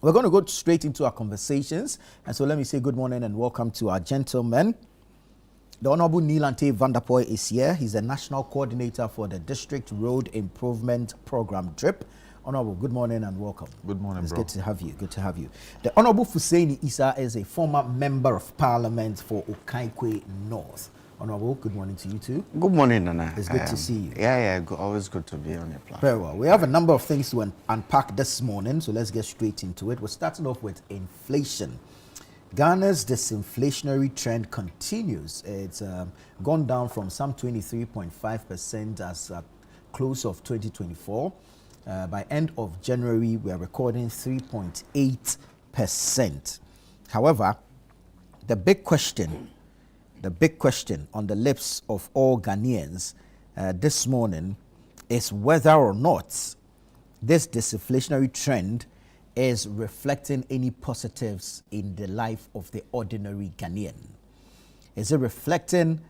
We're going to go straight into our conversations. And so let me say good morning and welcome to our gentlemen. The Honorable Neelante Vanderpoy is here. He's the National Coordinator for the District Road Improvement Program, DRIP. Honorable, good morning and welcome. Good morning, It's bro. good to have you. Good to have you. The Honorable Fusaini Issa is a former Member of Parliament for Okaikwe North. Honorable, good morning to you too. Good morning, Nana. It's good to see you. Always good to be on your platform. Very well. We have a number of things to unpack this morning, so let's get straight into it. We're starting off with inflation. Ghana's disinflationary trend continues. It's gone down from some 23.5% as close of 2024. By end of January, we are recording 3.8%. However, the big question on the lips of all Ghanaians this morning is whether or not this disinflationary trend is reflecting any positives in the life of the ordinary Ghanaian. Is it reflecting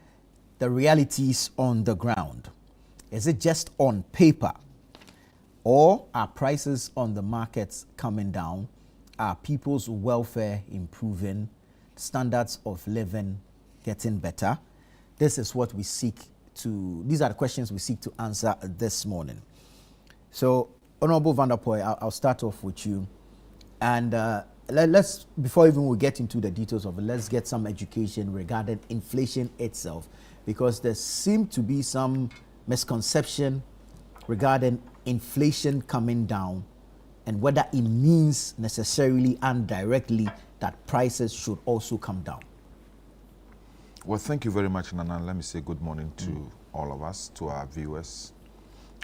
the realities on the ground? Is it just on paper? Or are prices on the markets coming down? Are people's welfare improving? Standards of living getting better? These are the questions we seek to answer this morning. So, Honorable Vanderpoy, I'll start off with you. And let's, before even we get into the details of it, let's get some education regarding inflation itself, because there seemed to be some misconception regarding inflation coming down and whether it means necessarily and directly that prices should also come down. Well, thank you very much, Nana. Let me say good morning to all of us, to our viewers,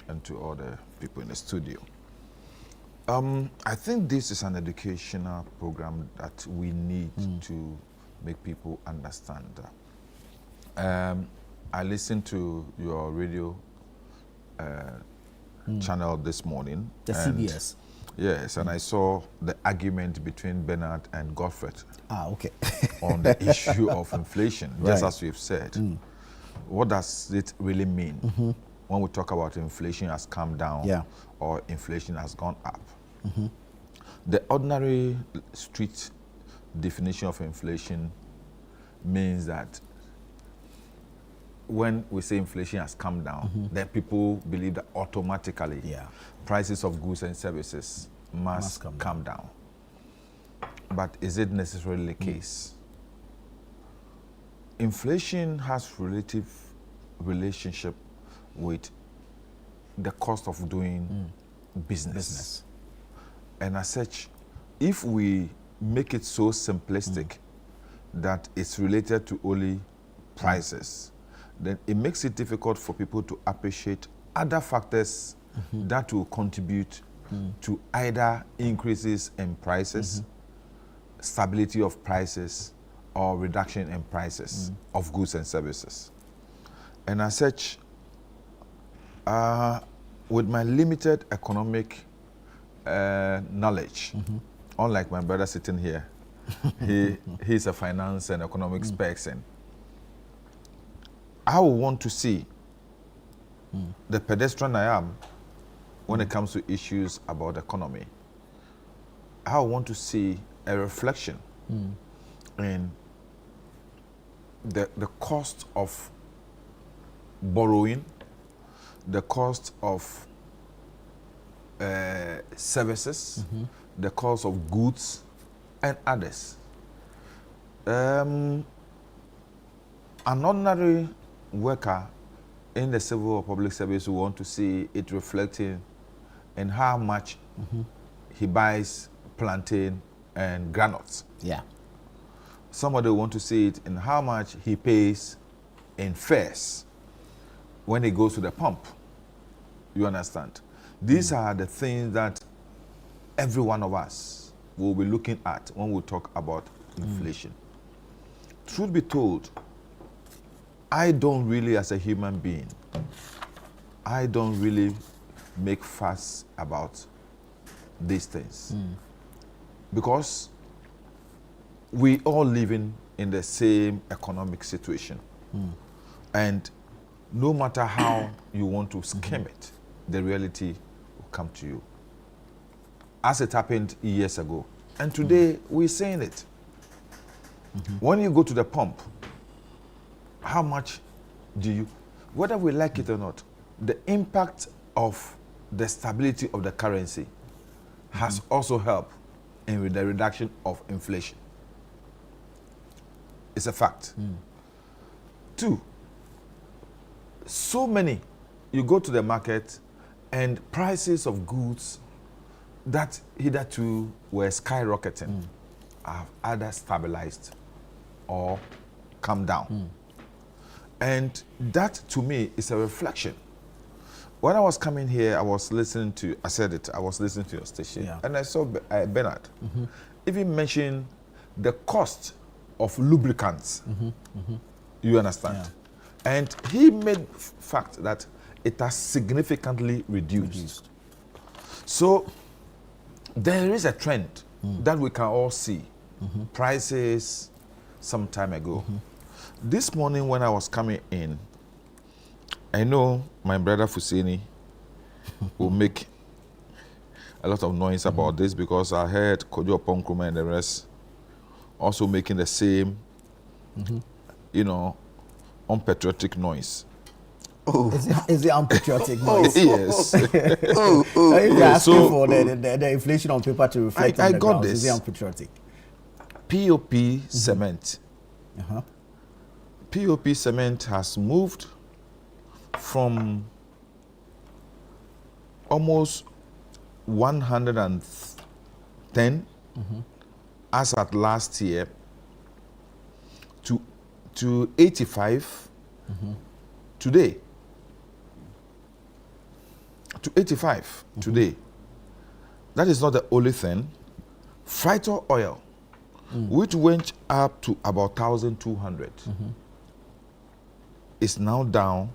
and to all the people in the studio. I think this is an educational program that we need to make people understand. I listened to your radio channel this morning. The CBS. Yes, and I saw the argument between Bernard and Godfrey Okay. on the issue of inflation, just Right. as we've said. What does it really mean when we talk about inflation has come down or inflation has gone up? The ordinary street definition of inflation means that when we say inflation has come down, then people believe that automatically prices of goods and services must come down. But is it necessarily the case? Inflation has relative relationship with the cost of doing business. And as such, if we make it so simplistic that it's related to only prices, then it makes it difficult for people to appreciate other factors that will contribute to either increases in prices, stability of prices, or reduction in prices of goods and services. And as such, with my limited economic knowledge, unlike my brother sitting here, he's a finance and economics person. I would want to see the pedestrian I am when it comes to issues about economy. I would want to see a reflection in the cost of borrowing, the cost of services, the cost of goods, and others. An ordinary worker in the civil or public service will want to see it reflecting in how much he buys plantain and granules. Somebody will want to see it in how much he pays in fares when he goes to the pump. You understand? These are the things that every one of us will be looking at when we talk about inflation. Truth be told, I don't really, as a human being, I don't really make fuss about these things. Because we all living in the same economic situation. And no matter how you want to skim it, the reality will come to you. As it happened years ago, And today, we're saying it. When you go to the pump, how much do you, whether we like it or not, the impact of the stability of the currency has also helped in the reduction of inflation. It's a fact. 2, so many, you go to the market and prices of goods that hitherto were skyrocketing have either stabilized or come down. And that, to me, is a reflection. When I was coming here, I was listening to your station, and I saw Bernard even mention the cost of lubricants. You understand? Yeah. And he made fact that it has significantly reduced. So there is a trend that we can all see. Prices some time ago. This morning when I was coming in, I know my brother Fusini will make a lot of noise about this, because I heard Kojo Ponkruma and the rest also making the same, unpatriotic noise. Oh. Is it unpatriotic noise? Yes. If you're asking for the inflation on paper to reflect on the ground, is it unpatriotic? POP cement. POP cement has moved from almost 110 as at last year to 85 today. To 85 today. That is not the only thing. Phyto oil, which went up to about 1,200, is now down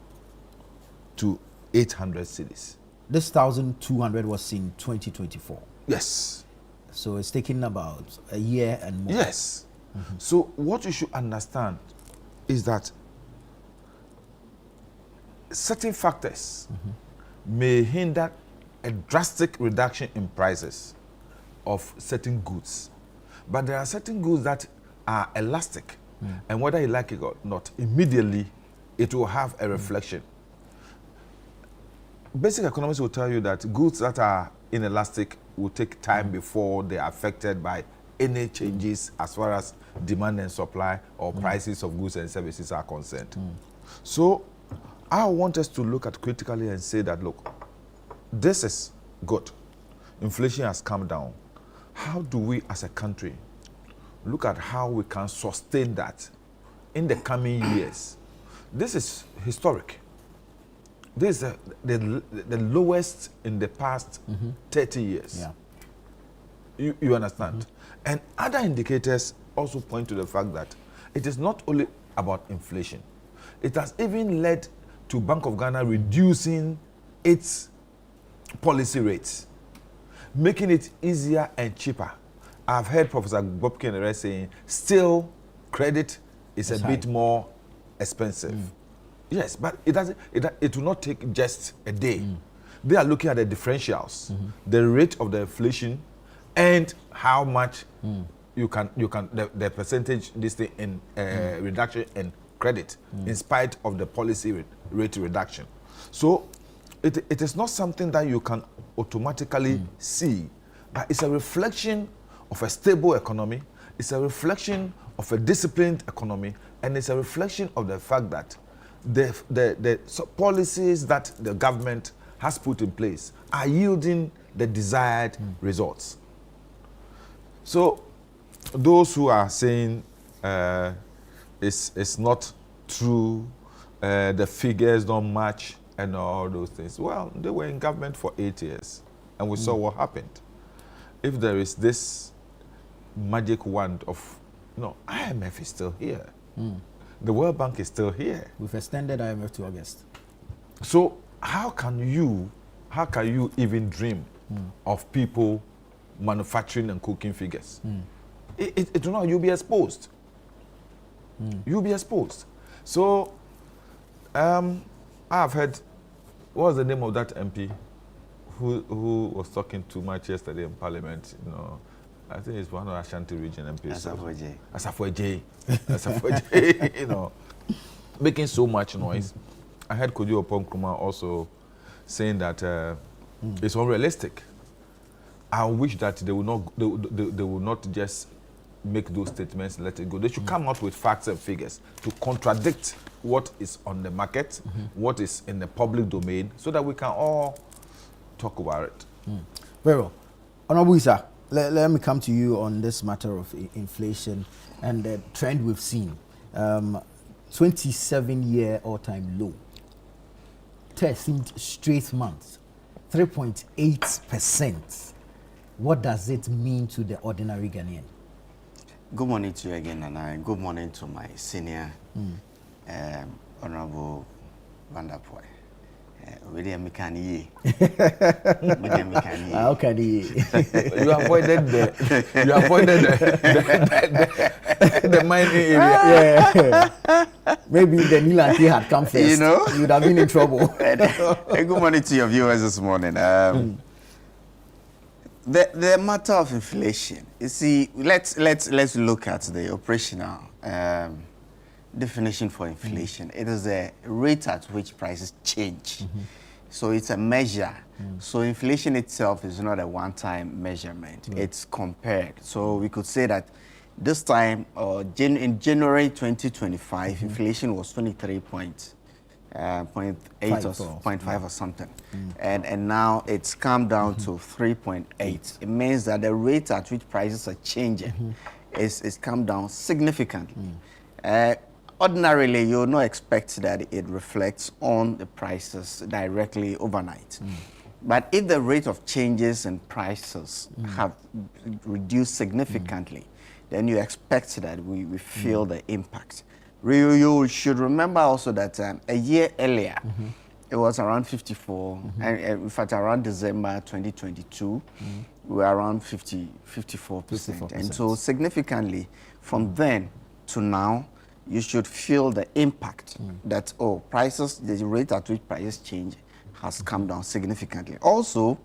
to 800 cedis. This 1,200 was in 2024. Yes. So it's taking about a year and more. Yes. So what you should understand is that certain factors may hinder a drastic reduction in prices of certain goods. But there are certain goods that are elastic. And whether you like it or not, immediately it will have a reflection. Basic economics will tell you that goods that are inelastic will take time before they are affected by any changes as far as demand and supply or prices of goods and services are concerned. So I want us to look at critically and say that, look, this is good. Inflation has come down. How do we as a country look at how we can sustain that in the coming years? This is historic. This is the lowest in the past 30 years. Yeah. You understand? And other indicators also point to the fact that it is not only about inflation. It has even led to Bank of Ghana reducing its policy rates, making it easier and cheaper. I've heard Professor Bobkin saying still credit is a bit more expensive. Yes, but it will not take just a day. They are looking at the differentials, the rate of the inflation, and how much you can the percentage this thing in reduction in credit in spite of the policy rate reduction. So it is not something that you can automatically see, but it's a reflection of a stable economy. It's a reflection of a disciplined economy, and it's a reflection of the fact that the policies that the government has put in place are yielding the desired results. So those who are saying it's not true, the figures don't match and all those things, well, they were in government for 8 years and we saw what happened. If there is this magic wand of, IMF is still here. The World Bank is still here. We've extended IMF to August. So how can you even dream of people manufacturing and cooking figures? It will not. You'll be exposed. You'll be exposed. So I've heard, what was the name of that MP who was talking too much yesterday in Parliament? I think it's one of Ashanti region MPs. Asafo-J. Asafo-J, you know, making so much noise. I heard Kojo Opon-Nkrumah also saying that it's unrealistic. I wish that they will not just make those statements and let it go. They should come out with facts and figures to contradict what is on the market, what is in the public domain, so that we can all talk about it. Very well. Honorable Isa, let me come to you on this matter of inflation and the trend we've seen. 27-year all-time low. 13th straight month, 3.8%. What does it mean to the ordinary Ghanaian? Good morning to you again, and good morning to my senior, Honorable Vanderpoy. Really, I'm Mekani. How can he? You avoided the mining area. Yeah. Maybe the Nilanti had come first. You know, you'd have been in trouble. Good morning to your viewers this morning. The matter of inflation. You see, let's look at the operational definition for inflation. It is the rate at which prices change. So it's a measure. So inflation itself is not a one-time measurement. It's compared. So we could say that this time, in January 2025, inflation was 23.8 or 0.5 or something. And now it's come down to 3.8. It means that the rate at which prices are changing is come down significantly. Ordinarily, you will not expect that it reflects on the prices directly overnight. But if the rate of changes in prices have reduced significantly, then you expect that we feel the impact. You should remember also that a year earlier, it was around 54, and in fact around December 2022, we were around 54%. And so significantly, from then to now, you should feel the impact that, prices, the rate at which prices change has come down significantly. Also,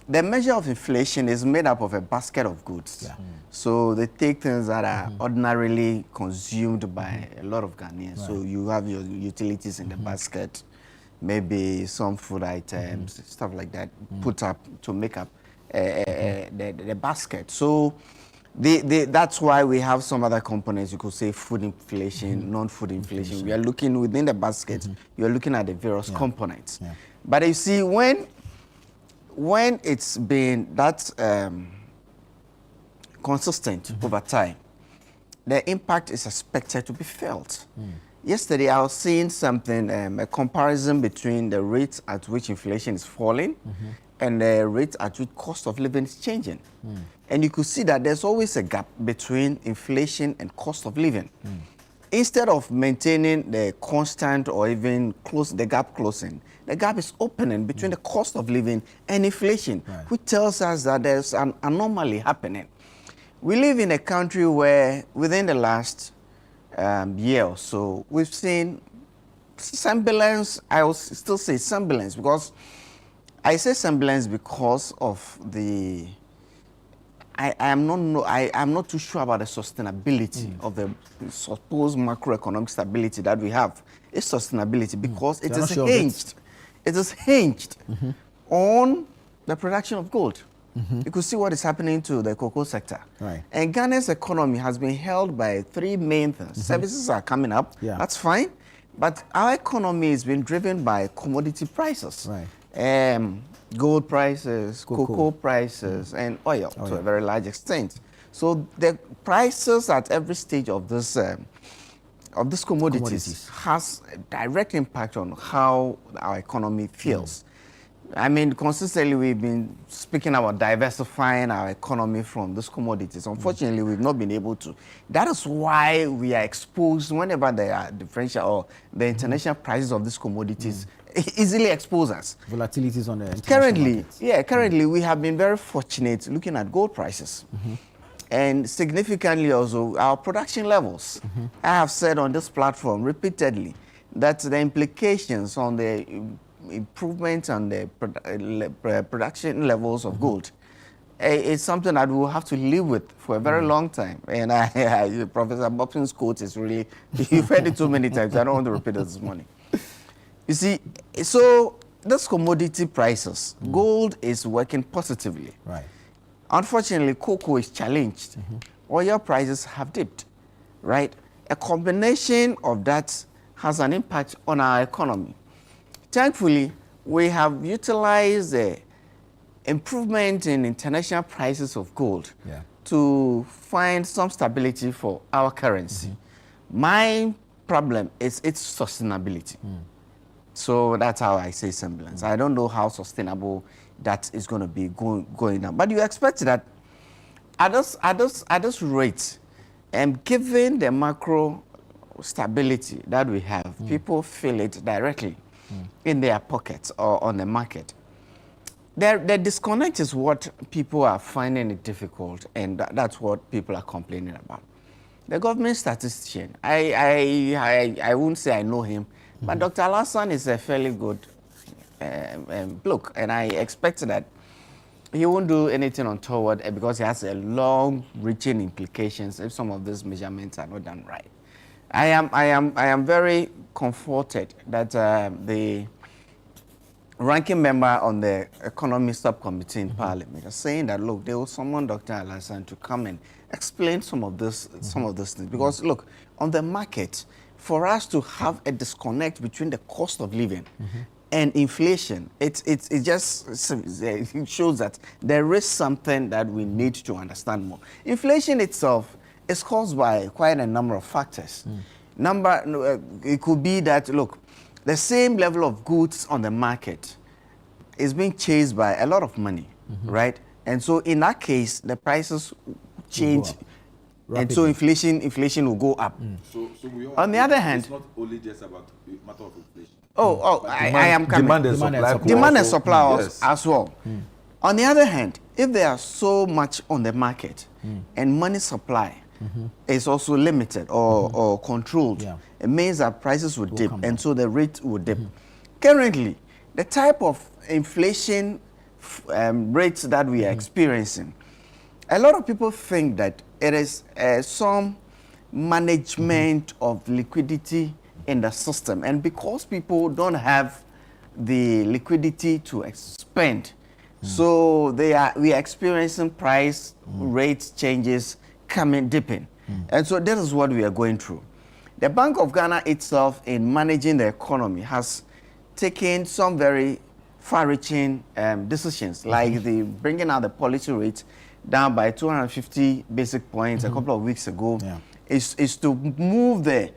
the measure of inflation is made up of a basket of goods. So they take things that are ordinarily consumed by a lot of Ghanaians. So you have your utilities in the basket, maybe some food items, stuff like that, put up to make up the basket. So that's why we have some other components. You could say food inflation, non-food inflation. We are looking within the basket. You are looking at the various components. But you see, when it's been that consistent over time, the impact is expected to be felt. Yesterday, I was seeing something, a comparison between the rate at which inflation is falling and the rate at which cost of living is changing. And you could see that there's always a gap between inflation and cost of living. Instead of maintaining the constant or even the gap closing, the gap is opening between the cost of living and inflation, which tells us that there's an anomaly happening. We live in a country where within the last year or so, we've seen semblance. I will still say semblance, because I say semblance because of the I'm not too sure about the sustainability of the supposed macroeconomic stability that we have. It's sustainability because it is hinged. It is hinged on the production of gold. You could see what is happening to the cocoa sector. And Ghana's economy has been held by three main things. Services are coming up. That's fine. But our economy has been driven by commodity prices. Gold prices, cocoa prices, and oil to a very large extent. So the prices at every stage of this commodities has a direct impact on how our economy feels. I mean, consistently we've been speaking about diversifying our economy from these commodities. Unfortunately, we've not been able to. That is why we are exposed whenever there are differential or the international prices of these commodities easily expose us. Volatilities on the international markets. Currently we have been very fortunate looking at gold prices. And significantly also our production levels. I have said on this platform repeatedly that the implications on the improvement on the production levels of gold it's something that we'll have to live with for a very long time. And Professor Bopson's quote is really, you've heard it too many times. I don't want to repeat it this morning. You see, so this commodity prices, gold is working positively. Right. Unfortunately, cocoa is challenged. Oil prices have dipped, right? A combination of that has an impact on our economy. Thankfully, we have utilized the improvement in international prices of gold to find some stability for our currency. My problem is its sustainability. So that's how I say semblance. I don't know how sustainable that is going to be going down. But you expect that at this rate, and given the macro stability that we have, people feel it directly in their pockets or on the market. The disconnect is what people are finding it difficult, and that's what people are complaining about. The government statistician, I wouldn't say I know him, but Dr. Alassan is a fairly good bloke, and I expect that he won't do anything untoward because he has a long-reaching implications if some of these measurements are not done right. I am very comforted that the ranking member on the economy subcommittee in Parliament is saying that, look, they will summon Dr. Alassan to come and explain some of these things. Because, look, on the market, for us to have a disconnect between the cost of living and inflation, it shows that there is something that we need to understand more. Inflation itself is caused by quite a number of factors. It could be that, look, the same level of goods on the market is being chased by a lot of money, right? And so in that case, the prices change, and so inflation will go up. So on the other hand, it's not only just about the matter of inflation. I am coming. Demand and supply. Demand and supply as well. On the other hand, if there are so much on the market and money supply is also limited or controlled, it means that prices will dip, and so the rate will dip. Currently, the type of inflation rates that we are experiencing, a lot of people think that it is some management of liquidity in the system, and because people don't have the liquidity to spend, so we are experiencing price rate changes dipping. And so this is what we are going through. The Bank of Ghana itself, in managing the economy, has taken some very far-reaching decisions, like the bringing out the policy rate down by 250 basic points a couple of weeks ago, is to move the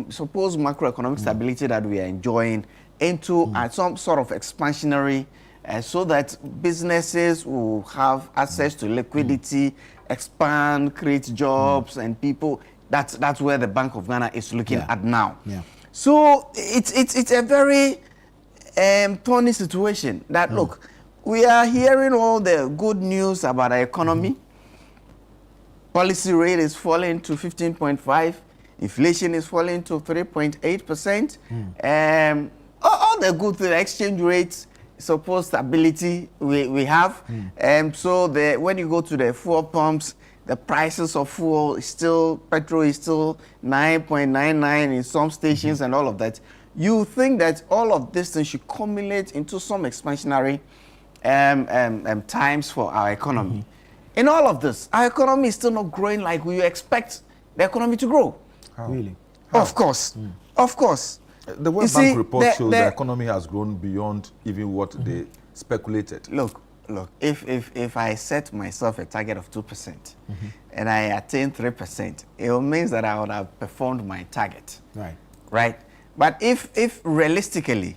supposed macroeconomic stability that we are enjoying into some sort of expansionary, so that businesses will have access to liquidity, expand, create jobs, and people. That's where the Bank of Ghana is looking at now. So it's a very thorny situation. That look, we are hearing all the good news about our economy. Policy rate is falling to 15.5. Inflation is falling to 3.8%. All the good things, exchange rates, supposed stability we have. So when you go to the fuel pumps, the prices of fuel is still, petrol is still 9.99 in some stations and all of that. You think that all of this things should culminate into some expansionary times for our economy. In all of this, our economy is still not growing like we expect the economy to grow. How? Really? How? Of course. Of course. The World Bank report shows the economy has grown beyond even what they speculated. Look, if I set myself a target of 2% and I attain 3%, it means that I would have performed my target. Right? But if realistically,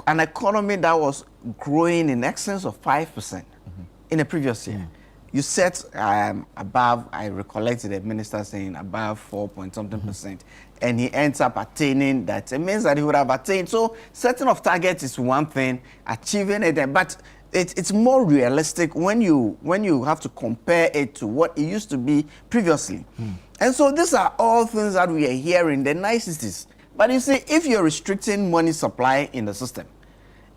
an economy that was growing in excess of 5% in the previous year, you set above, I recollected the minister saying above 4-point-something%, and he ends up attaining that. It means that he would have attained. So setting of targets is one thing, achieving it, but it's more realistic when you have to compare it to what it used to be previously. And so these are all things that we are hearing, the niceties. But you see, if you're restricting money supply in the system,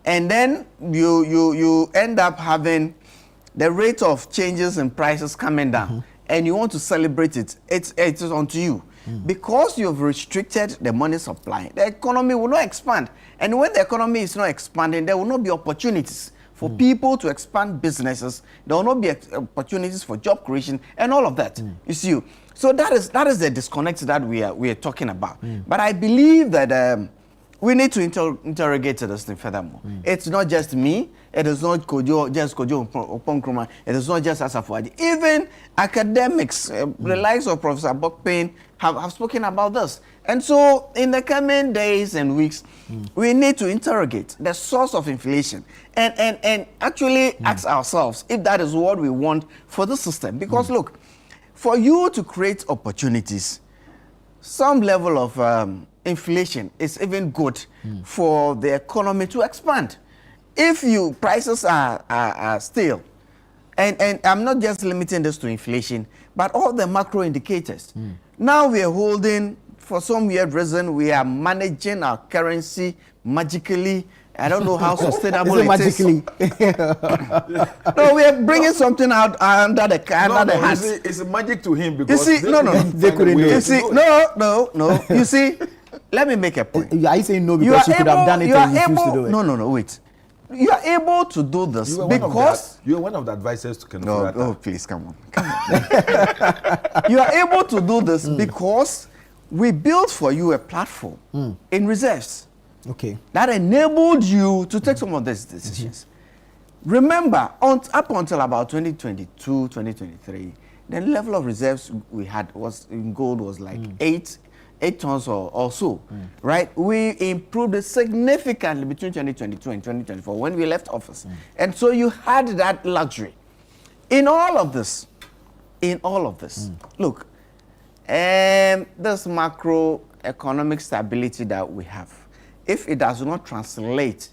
and then you end up having the rate of changes in prices coming down, and you want to celebrate it, it's onto you. Because you've restricted the money supply, the economy will not expand. And when the economy is not expanding, there will not be opportunities for people to expand businesses. There will not be opportunities for job creation and all of that. You see, so that is the disconnect that we are talking about. But I believe that we need to interrogate this thing furthermore. It's not just me. It is not Kojo Oponkroma. It is not just Asafo. Even academics, the likes of Professor Bokpain, have spoken about this. And so in the coming days and weeks, we need to interrogate the source of inflation and actually ask ourselves if that is what we want for the system. Because look, for you to create opportunities, some level of inflation is even good for the economy to expand. If prices are stale, and I'm not just limiting this to inflation, but all the macro indicators. Now we are holding, for some weird reason, we are managing our currency magically. I don't know how sustainable it is. No, we are bringing something out under the hat. It's magic to him because you see, they couldn't do it. You see, no. You see, let me make a point. Are you saying no because you could have done it and you refused to do it? No, wait. You are able to do this because you are one of the advisors to Kenneth. No, please come on. You are able to do this because we built for you a platform in reserves. Okay. That enabled you to take some of these decisions. Remember, up until about 2022, 2023, the level of reserves we had was in gold was like 8 tons or so, right? We improved it significantly between 2022 and 2024 when we left office. And so you had that luxury. In all of this, look, this macroeconomic stability that we have, if it does not translate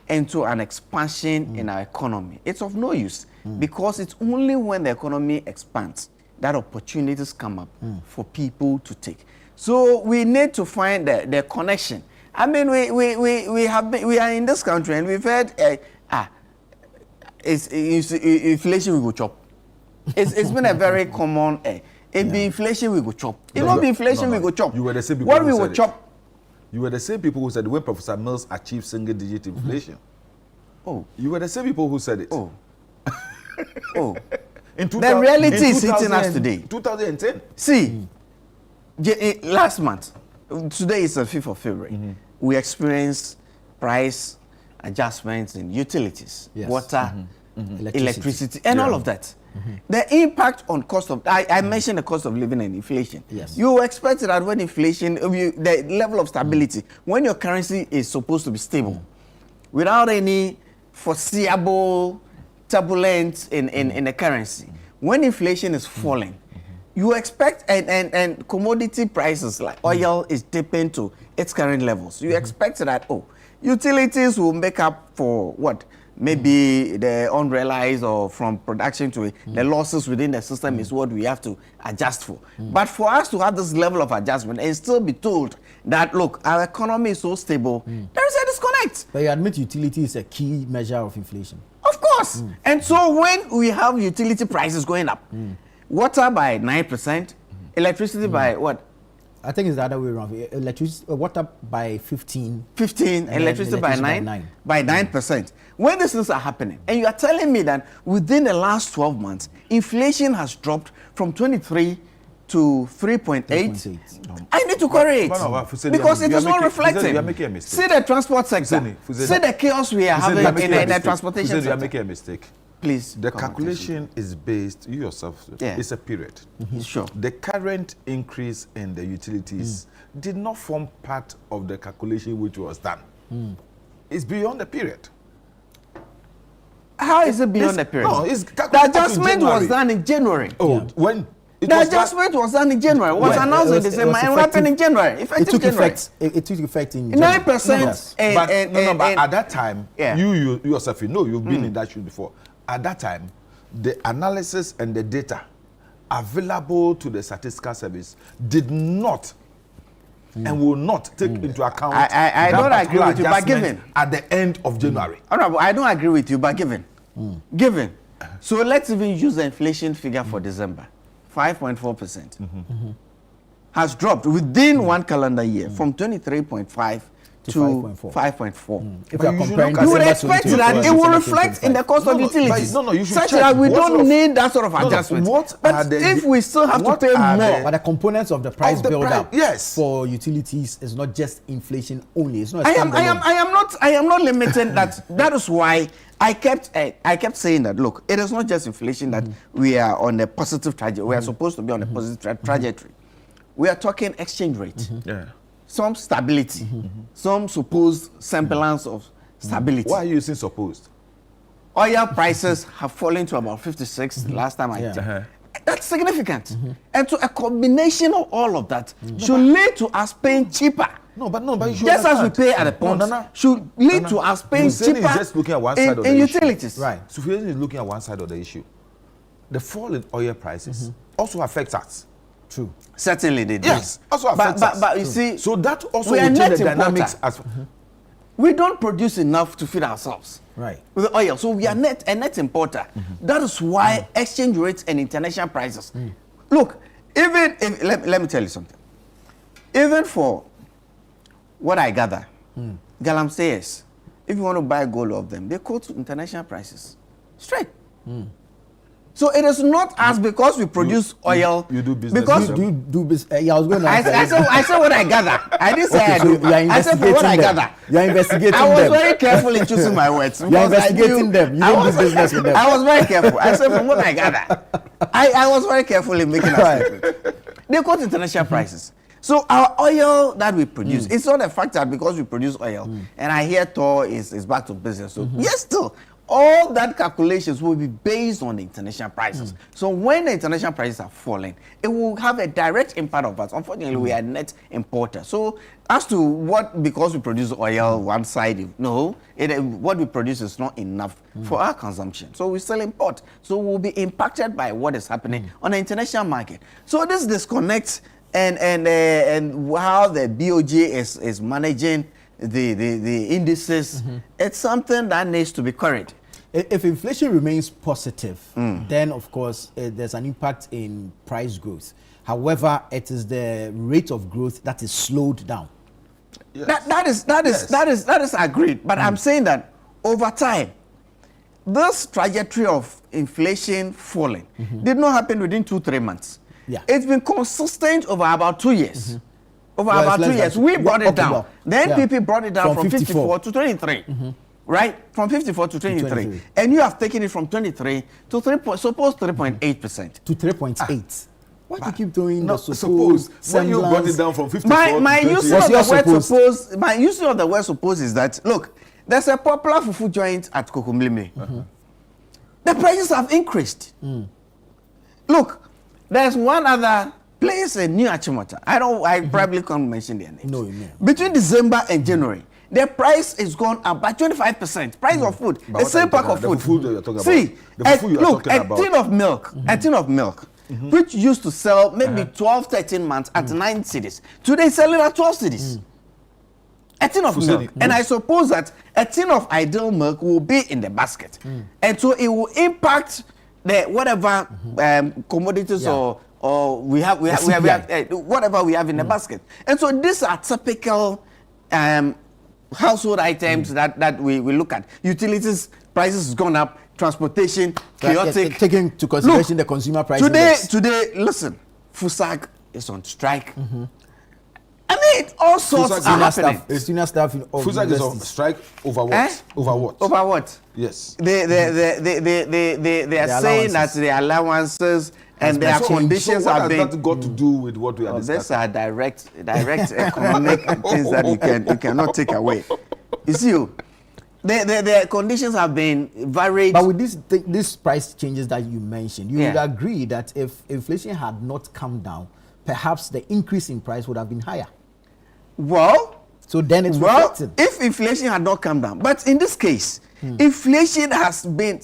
into an expansion in our economy, it's of no use because it's only when the economy expands that opportunities come up for people to take. So we need to find the connection. I mean, we are in this country and we've heard, it's inflation we go chop. It's been a very common, it be inflation we go chop. It won't be inflation we go chop. You were the same people what we will chop. You were the same people who said when Professor Mills achieved single-digit inflation. Oh. You were the same people who said it. Oh. Oh. The reality is hitting us today. 2010. See. Last month, today is the 5th of February, we experienced price adjustments in utilities, water, electricity, and all of that. The impact on cost of, I mentioned the cost of living and inflation. Yes. You expect that when inflation, the level of stability, when your currency is supposed to be stable, without any foreseeable turbulence in the currency, when inflation is falling, you expect, and commodity prices like oil is dipping to its current levels. You expect that, utilities will make up for what? Maybe the unrealized or from production to the losses within the system is what we have to adjust for. But for us to have this level of adjustment and still be told that, look, our economy is so stable, there is a disconnect. But you admit utility is a key measure of inflation. Of course. And so when we have utility prices going up, water by 9%, electricity by what? I think it's the other way around. Electricity, water by 15. 15, electricity by 9. By 9%. When these things are happening, and you are telling me that within the last 12 months, inflation has dropped from 23 to 3.8. I need to query it because it is not reflecting. See the transport sector. See the chaos we are having in the transportation sector. You are making a mistake. Please. The calculation is based, you yourself, it's a period. Sure. The current increase in the utilities did not form part of the calculation which was done. It's beyond the period. How is it beyond the period? No, it's the adjustment was done in January. When? The adjustment was done in January. Was announced in December and happened in January. It took effect in 9%. But at that time, you yourself, you've been in that shoe before. At that time, the analysis and the data available to the statistical service did not and will not take into account. I don't agree with you, but given at the end of January. I don't agree with you, but given So let's even use the inflation figure for December, 5.4%. Has dropped within one calendar year from 23.5 to 5.4. If you are comparing, you would expect that it will reflect in the cost of utilities. You should such check that we don't need that sort of adjustment. But if we still have to pay more, but the components of the price build-up yes, for utilities is not just inflation only. It's not. I am not limited. That is why I kept saying that. Look, it is not just inflation that we are on a positive trajectory. We are supposed to be on a positive trajectory. We are talking exchange rate. Some stability, some supposed semblance of stability. Why are you using supposed? Oil prices have fallen to about 56 last time I checked. That's significant. And so a combination of all of that should lead to us paying cheaper. But you should just as we pay at the pumps, should lead to us paying cheaper just looking at one side of the utilities. Issue. Right. Sufyan is looking at one side of the issue. The fall in oil prices also affects us. True. Certainly they do. Yes, also affects us. But you see, so that also will change the dynamics. We don't produce enough to feed ourselves. Right. With oil. So we are a net importer. That is why exchange rates and international prices. Look, even if, let me tell you something. Even for what I gather, galamseyers, if you want to buy gold of them, they quote international prices. Straight. So it is not us because we produce oil. You do business. Because you do business. I was going to I said what I gather. I didn't say okay, I so do. I said for what I gather. You are investigating them. I was very careful in choosing my words. You are investigating them. You don't do business with them. I was very careful. I said from what I gather. I was very careful in making that statement. They quote international prices. So our oil that we produce, it's not a fact that because we produce oil, and I hear Thor is back to business. So yes, still, all that calculations will be based on the international prices. So when the international prices are falling, it will have a direct impact on us. Unfortunately, we are a net importer. So as to what, because we produce oil one side, no, what we produce is not enough for our consumption. So we still import. So we'll be impacted by what is happening on the international market. So this disconnect and how the BOJ is managing the indices, it's something that needs to be corrected. If inflation remains positive, then of course there's an impact in price growth. However, it is the rate of growth that is slowed down. Yes. That is agreed. But I'm saying that over time, this trajectory of inflation falling did not happen within 2-3 months. Yeah. It's been consistent over about 2 years. Over about 2 years, we brought it down. The NPP brought it down from 54 to 23. Right? From 54 to 23. And you have taken it from 23 to 3.8%. To 3.8. Why do you keep doing no, the suppose when you brought it down from 54 my to 20? My use of the word suppose is that, look, there's a popular fufu joint at Kokomleme. The prices have increased. Look, there's one other place in New Achimota. I probably can't mention their names. No, you may. Between December and January, the price is gone up by 25%. Price of food, the same pack of food. The food you're talking See, about. a tin of milk, which used to sell maybe 12, 13 months at 9 cities. Today selling at 12 cities. A tin of milk. And I suppose that a tin of ideal milk will be in the basket. And so it will impact the whatever commodities or we have whatever we have in the basket. And so these are typical household items that we look at. Utilities prices has gone up, transportation chaotic. Taking into consideration the consumer price today, listen, FUSAG is on strike. I mean, all sorts are happening. Senior staff FUSAG is on strike over what? Over what? Over what? Yes. They are saying that the allowances and their conditions have been. What has that got to do with what we are discussing? These are direct economic things that you cannot take away. You see, the conditions have been varied. But with these price changes that you mentioned, you would agree that if inflation had not come down, perhaps the increase in price would have been higher. Well, so then it's reflected. If inflation had not come down, but in this case, inflation has been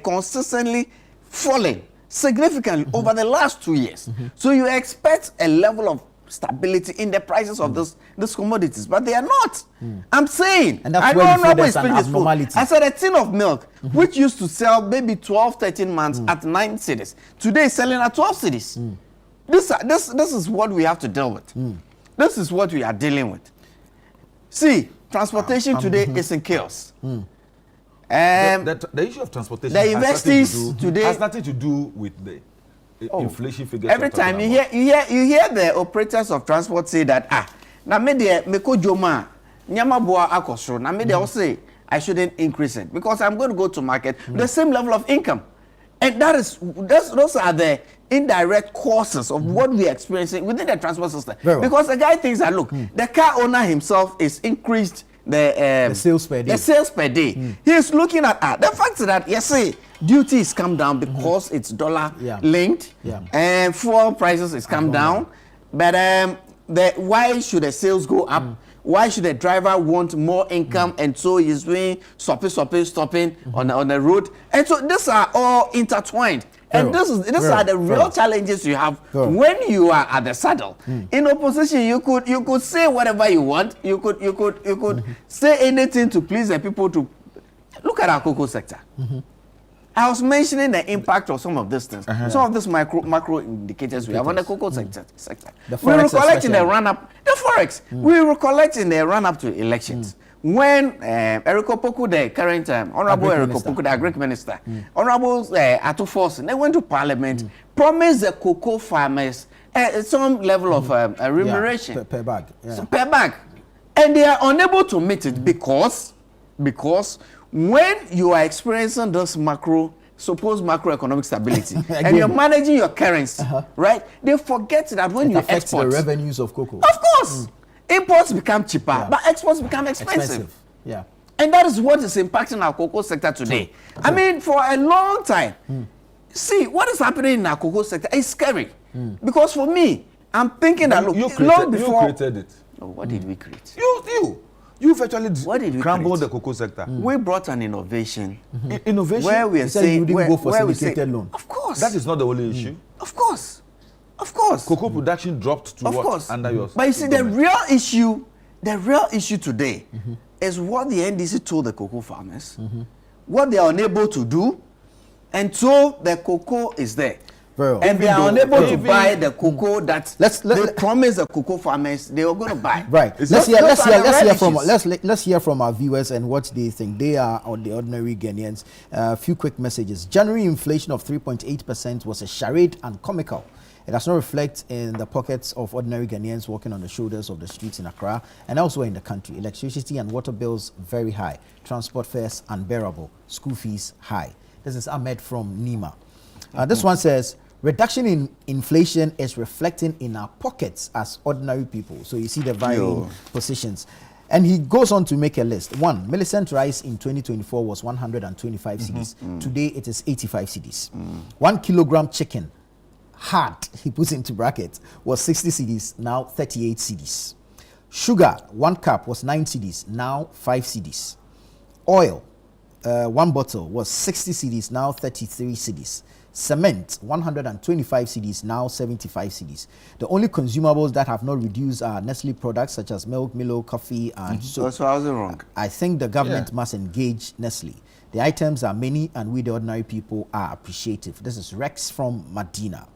consistently falling significantly over the last 2 years. So you expect a level of stability in the prices of these commodities, but they are not. I'm saying, and that's I where don't know there's an abnormality. I said a tin of milk, which used to sell maybe 12, 13 months at 9 cities, today is selling at 12 cities. This is what we have to deal with. This is what we are dealing with. See, transportation today is in chaos. The issue of transportation the universities today has nothing to do with the inflation figures. Every time you hear the operators of transport say that na me de me ko joma nyama boa akosro na me de say I shouldn't increase it because I'm going to go to market the same level of income, and those are the indirect causes of what we are experiencing within the transport system. Because the guy thinks that look, the car owner himself is increased the sales per day. The sales per day. He is looking at the fact that yes, duties come down because it's dollar linked, and fuel prices is come down. But why should the sales go up? Why should the driver want more income, and so he's doing stopping on the road? And so these are all intertwined. And these are the real challenges you have when you are at the saddle. In opposition, you could say whatever you want. You could say anything to please the people. To look at our cocoa sector. I was mentioning the impact of some of these things, some of these macro indicators we have on the cocoa sector. We recollect in the run-up, the forex. We recollect in the run-up to elections. When Eriko Poku, the current Honorable Eriko Poku, the Agric Minister, Honorable Ato Force, they went to Parliament, promised the cocoa farmers some level of remuneration per bag. So per bag, and they are unable to meet it because when you are experiencing this supposed macroeconomic stability and you're managing your currency, right? They forget that when you export the revenues of cocoa. Of course. Imports become cheaper, but exports become expensive. Yeah. And that is what is impacting our cocoa sector today. I mean, for a long time, see, what is happening in our cocoa sector is scary. Because for me, I'm thinking that, look, long before... You created it. Oh, what did we create? You virtually crumbled the cocoa sector. We brought an innovation. Innovation? Where we are saying... You didn't go for syndicated loan. Of course. That is not the only issue. Of course. Of course. Cocoa production dropped to what? Under yours. But you see, the real issue today is what the NDC told the cocoa farmers, what they are unable to do, and so the cocoa is there. And they are unable to buy the cocoa that they promised the cocoa farmers they were going to buy. Right. Let's hear from our viewers and what they think. They are on the ordinary Ghanaians. A few quick messages. January inflation of 3.8% was a charade and comical. It does not reflect in the pockets of ordinary Ghanaians walking on the shoulders of the streets in Accra and elsewhere in the country. Electricity and water bills very high. Transport fares unbearable. School fees high. This is Ahmed from Nima. This one says, reduction in inflation is reflecting in our pockets as ordinary people. So you see the varying positions. And he goes on to make a list. 1, Millicent rice in 2024 was 125 cedis. Today it is 85 cedis. 1 kilogram chicken, hard, he puts into brackets, was 60 cedis, now 38 cedis. Sugar, 1 cup was 9 cedis, now 5 cedis. Oil, 1 bottle was 60 cedis, now 33 cedis. Cement, 125 cedis, now 75 cedis. The only consumables that have not reduced are Nestle products such as milk, Milo, coffee, and soap. So how's it wrong? I think the government must engage Nestle. The items are many, and we, the ordinary people, are appreciative. This is Rex from Medina.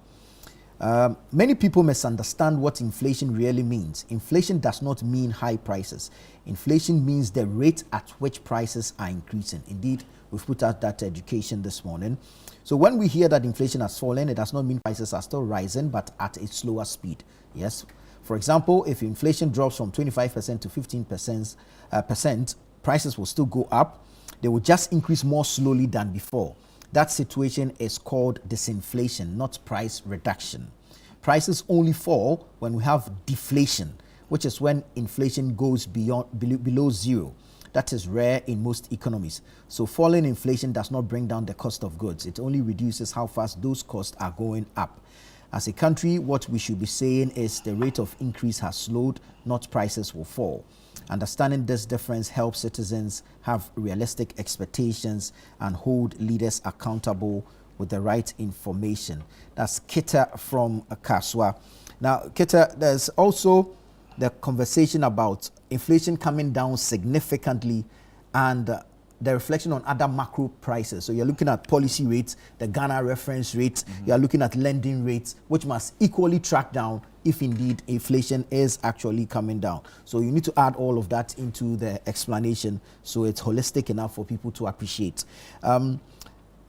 Many people misunderstand what inflation really means. Inflation does not mean high prices. Inflation means the rate at which prices are increasing. Indeed, we've put out that education this morning. So when we hear that inflation has fallen, it does not mean prices are still rising, but at a slower speed. Yes. For example, if inflation drops from 25% to 15%, prices will still go up. They will just increase more slowly than before. That situation is called disinflation, not price reduction. Prices only fall when we have deflation, which is when inflation goes below zero. That is rare in most economies. So falling inflation does not bring down the cost of goods. It only reduces how fast those costs are going up. As a country, what we should be saying is the rate of increase has slowed, not prices will fall. Understanding this difference helps citizens have realistic expectations and hold leaders accountable with the right information. That's Kita from Kaswa. Now, Keta, there's also the conversation about inflation coming down significantly and the reflection on other macro prices. So you're looking at policy rates, the Ghana reference rate, you're looking at lending rates, which must equally track down if indeed inflation is actually coming down. So you need to add all of that into the explanation so it's holistic enough for people to appreciate.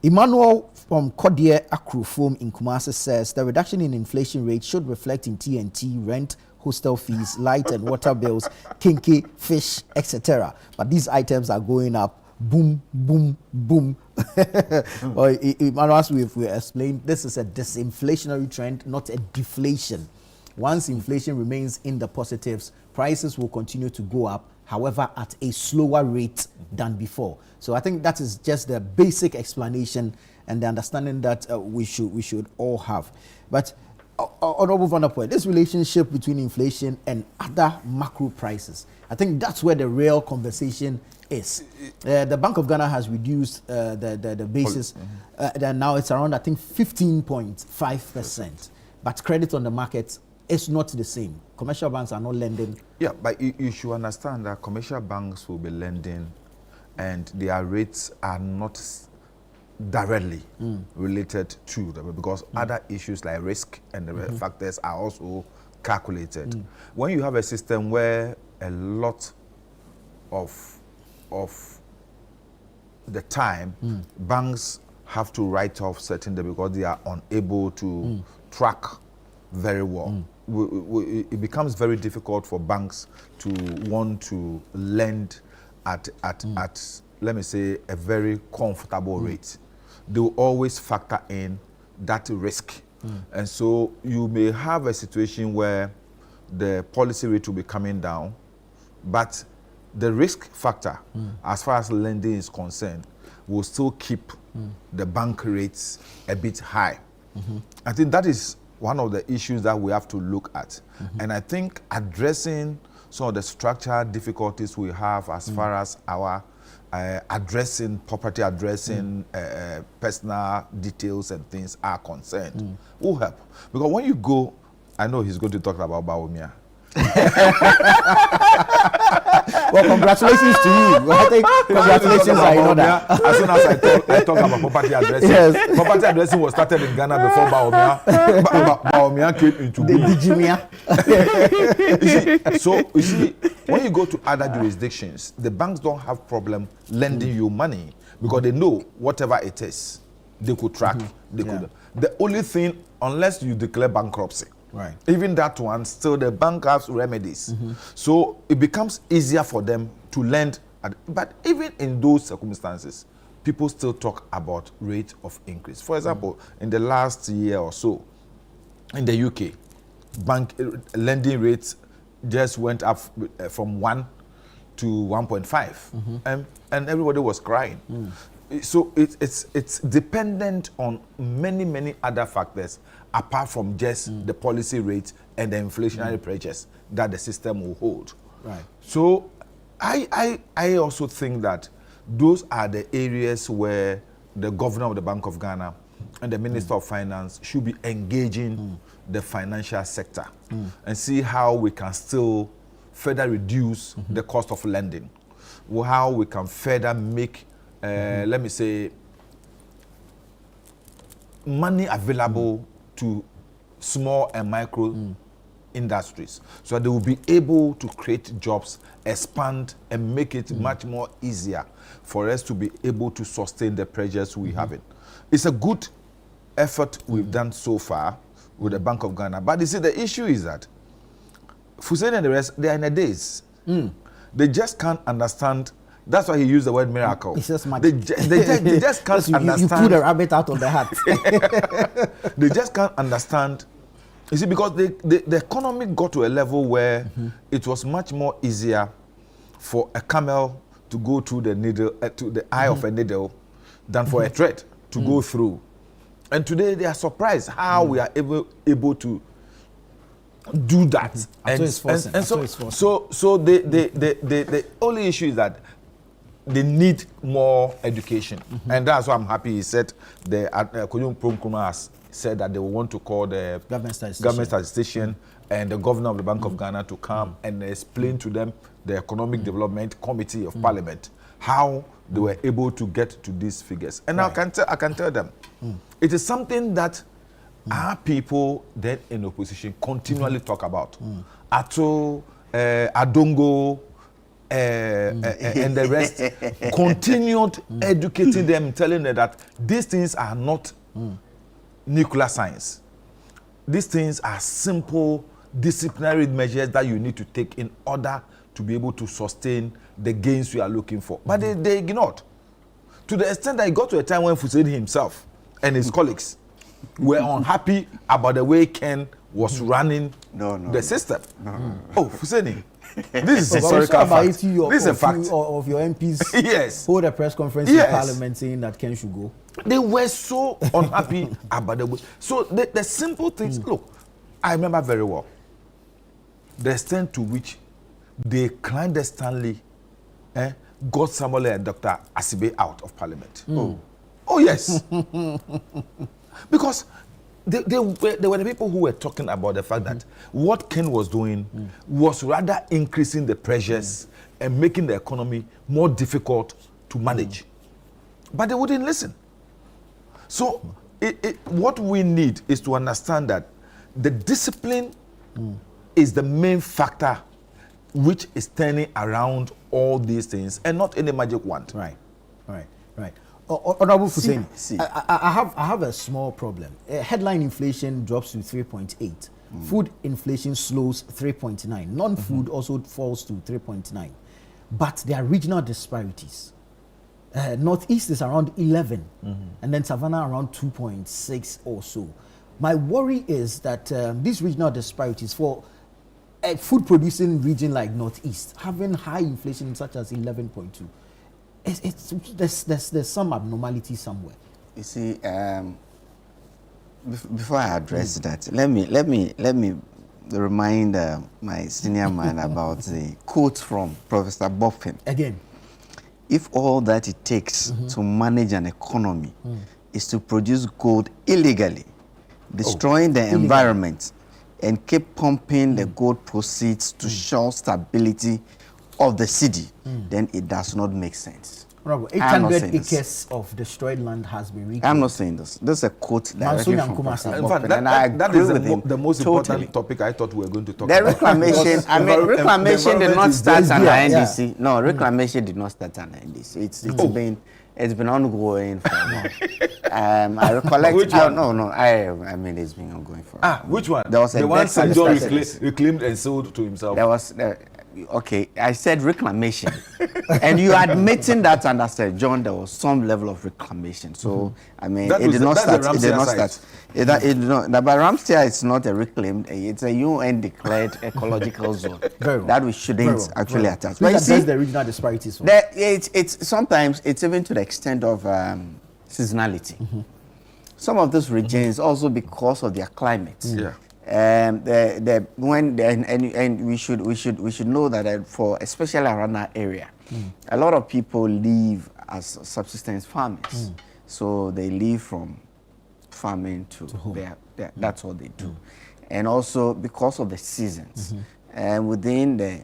Emmanuel from Kodie Akrofom in Kumasi says the reduction in inflation rate should reflect in TNT, rent, hostel fees, light and water bills, kinky, fish, etc. But these items are going up. Boom, boom, boom. Emmanuel, as we've explained, this is a disinflationary trend, not a deflation. Once inflation remains in the positives, prices will continue to go up, however, at a slower rate than before. So I think that is just the basic explanation and the understanding that we should all have. But Honorable Van der Poel, this relationship between inflation and other macro prices, I think that's where the real conversation is. The Bank of Ghana has reduced the basis. Then now it's around, I think, 15.5%. But credit on the market is not the same. Commercial banks are not lending. Yeah, but you should understand that commercial banks will be lending and their rates are not directly related to them because other issues like risk and the factors are also calculated. When you have a system where a lot of the time banks have to write off certain debt because they are unable to track very well. It becomes very difficult for banks to want to lend at let me say a very comfortable rate. They will always factor in that risk. And so you may have a situation where the policy rate will be coming down, but the risk factor, as far as lending is concerned, will still keep the bank rates a bit high. I think that is one of the issues that we have to look at. And I think addressing some of the structural difficulties we have as far as our addressing property, addressing personal details and things are concerned will help. Because when you go, I know he's going to talk about Bawumia. Well, congratulations to you. I think congratulations are in order. As soon as I talk about property addressing, property addressing was started in Ghana before Bawumia. Bawumia came into being. So you see, when you go to other jurisdictions, the banks don't have problem lending you money because they know whatever it is, they could track. They could. The only thing, unless you declare bankruptcy. Right. Even that one, still the bank has remedies. So it becomes easier for them to lend. But even in those circumstances, people still talk about rate of increase. For example, in the last year or so, in the UK, bank lending rates just went up from 1 to 1.5. And everybody was crying. So it's dependent on many other factors apart from just the policy rate and the inflationary pressures that the system will hold. Right. So I also think that those are the areas where the governor of the Bank of Ghana and the Minister of Finance should be engaging the financial sector and see how we can still further reduce the cost of lending, how we can further make let me say, money available to small and micro industries so that they will be able to create jobs, expand, and make it much more easier for us to be able to sustain the pressures we have. It's a good effort we've done so far with the Bank of Ghana. But you see, the issue is that Fuseni and the rest, they are in the days. They just can't understand. That's why he used the word miracle. It's just magic. They just can't understand. You pull the rabbit out of the hat. They just can't understand. You see, because the economy got to a level where it was much more easier for a camel to go through the needle, to the eye of a needle, than for a thread to go through. And today they are surprised how we are able to do that. So the only issue is that they need more education. And that's why I'm happy he said the Kojun Promkuma has said that they want to call the government statistician and the governor of the Bank of Ghana to come and explain to them, the Economic Development Committee of Parliament, how they were able to get to these figures. And I can tell them, it is something that our people then in opposition continually talk about. Ato, Adongo, and the rest continued educating them, telling them that these things are not nuclear science. These things are simple disciplinary measures that you need to take in order to be able to sustain the gains you are looking for. But they ignored. To the extent that it got to a time when Fuseni himself and his colleagues were unhappy about the way Ken was running the system. Oh, Fuseni. This is historical fact. This is a fact. Of your MPs yes. hold a press conference in Parliament saying that Ken should go. They were so unhappy about the way. So the simple things, look, I remember very well the extent to which they clandestinely got Samuel and Dr. Asibe out of Parliament. Oh yes. Because they were the people who were talking about the fact that what Ken was doing was rather increasing the pressures and making the economy more difficult to manage. But they wouldn't listen. So what we need is to understand that the discipline is the main factor which is turning around all these things and not any magic wand. Right. Honorable Fuseni, I have a small problem. Headline inflation drops to 3.8. Food inflation slows 3.9. Non-food also falls to 3.9. But there are regional disparities. Northeast is around 11, and then Savannah around 2.6 or so. My worry is that these regional disparities for a food-producing region like Northeast, having high inflation such as 11.2, there's some abnormality somewhere. You see, before I address that, let me remind my senior man about the quote from Professor Boffin. Again, if all that it takes to manage an economy is to produce gold illegally, destroying the environment, and keep pumping the gold proceeds to show stability of the city, then it does not make sense. Robert, 800 acres of destroyed land has been reclaimed. I'm not saying this. This is a quote directly from Professor Boffin, and I agree is with the most important topic I thought we were going to talk about. The reclamation, reclamation did not start on the NDC. No, reclamation did not start on the NDC. It's been ongoing for a while. I recollect. Which one? I mean, it's been ongoing for a while. Which one? There was the one St. John reclaimed and sold to himself. There was. Okay, I said reclamation, and you admitting that under St. John there was some level of reclamation. So I mean, it did not start. It did not start. But Ramsey is not a reclaimed. It's a UN declared ecological zone that we shouldn't actually attach. But you see, the regional disparities. It's sometimes it's even to the extent of seasonality. Some of those regions also because of their climate. And we should know that for especially around that area, a lot of people live as subsistence farmers. So they live from farming to that's what they do. And also because of the seasons, and within the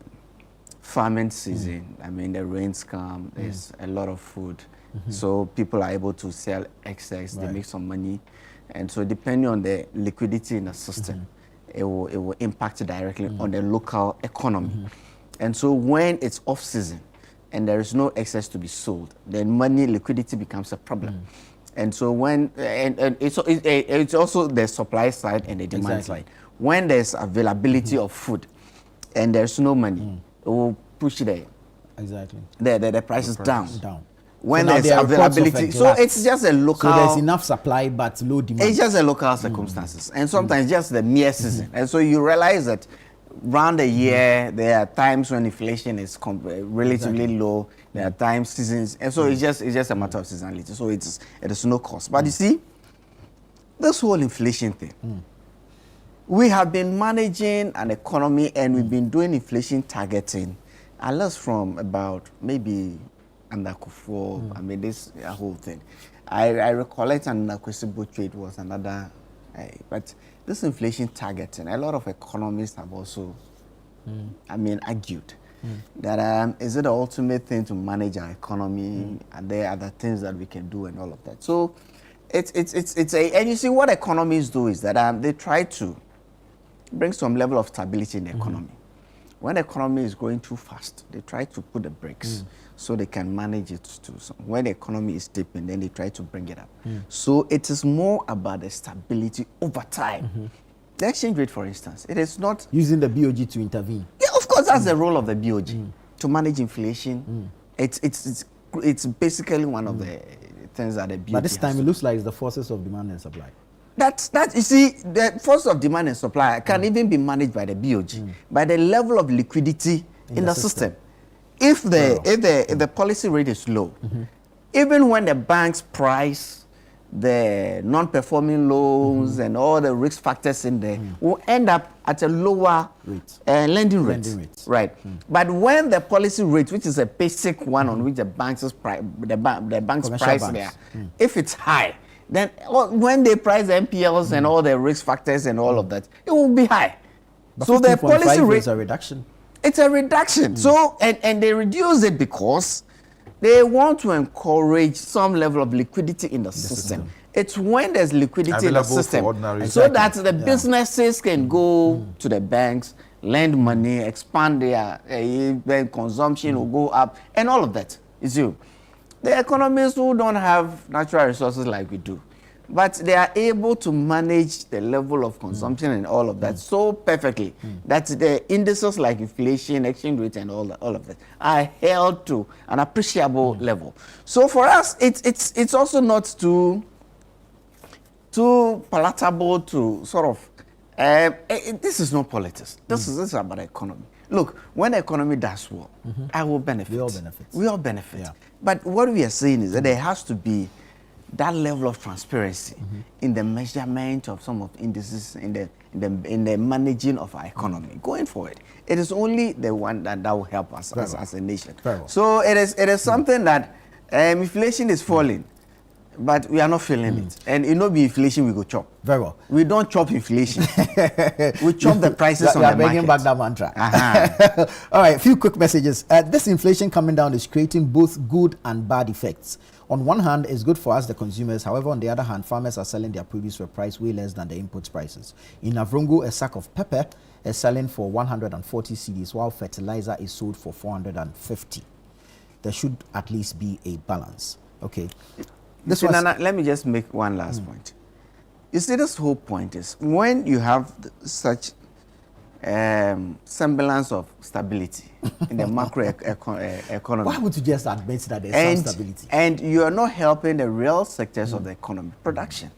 farming season, I mean the rains come, there's a lot of food, so people are able to sell excess, they make some money. And so depending on the liquidity in the system, it will impact directly on the local economy. And so when it's off season and there is no excess to be sold, then money liquidity becomes a problem. And so when it's also the supply side and the demand side. When there's availability of food and there's no money, it will push the prices down. When so there's availability, so it's just a local. So there's enough supply but low demand. It's just a local circumstances, and sometimes just the mere season. And so you realize that round the year there are times when inflation is relatively low. There are times seasons, and so it's just a matter of seasonality. So it is no cost. But you see, this whole inflation thing, we have been managing an economy and we've been doing inflation targeting, unless from about maybe under Kufuor, I mean this whole thing. I recollect under Kwesibu trade was another But this inflation targeting, a lot of economists have also, argued that is it the ultimate thing to manage our economy? Are there other things that we can do and all of that? So and you see what economists do is that they try to bring some level of stability in the economy. When the economy is growing too fast, they try to put the brakes so they can manage it too. So when the economy is dipping, then they try to bring it up. So it is more about the stability over time. The exchange rate, for instance, it is not using the BOG to intervene. Yeah, of course, that's the role of the BOG to manage inflation. It's basically one of the things that the BOG. But this time it looks like it's the forces of demand and supply. That you see, the force of demand and supply can even be managed by the BOG by the level of liquidity in the system. If the policy rate is low, even when the banks price the non-performing loans and all the risk factors in there, will end up at a lower lending rate. Right. But when the policy rate, which is a basic one on which the banks price there, if it's high, then when they price the NPLs and all the risk factors and all of that, it will be high. But so the policy rate is a reduction. It's a reduction. So and they reduce it because they want to encourage some level of liquidity in the system. It's when there's liquidity in the system so that the businesses can go to the banks, lend money, expand their consumption will go up, and all of that. You see, the economists who don't have natural resources like we do, but they are able to manage the level of consumption and all of that so perfectly that the indices like inflation, exchange rate, and all of that are held to an appreciable level. So for us, it's also not too palatable to sort of. This is not politics. This is about the economy. Look, when the economy does well, I will benefit. We all benefit. Yeah. But what we are saying is that there has to be that level of transparency in the measurement of some of indices in the managing of our economy going forward. It is only the one that will help us as a nation. So it is something that inflation is falling, but we are not feeling it. And it not be inflation we go chop. Very well. We don't chop inflation. We chop the prices on the market. We are bringing back that mantra. All right, a few quick messages. This inflation coming down is creating both good and bad effects. On one hand, it's good for us, the consumers. However, on the other hand, farmers are selling their produce for a price way less than the input prices. In Avrongo, a sack of pepper is selling for 140 cedis, while fertilizer is sold for 450. There should at least be a balance. Okay. Nana, let me just make one last point. You see, this whole point is when you have such semblance of stability in the macro economy. Why would you just admit that there's some stability? And you are not helping the real sectors of the economy, production.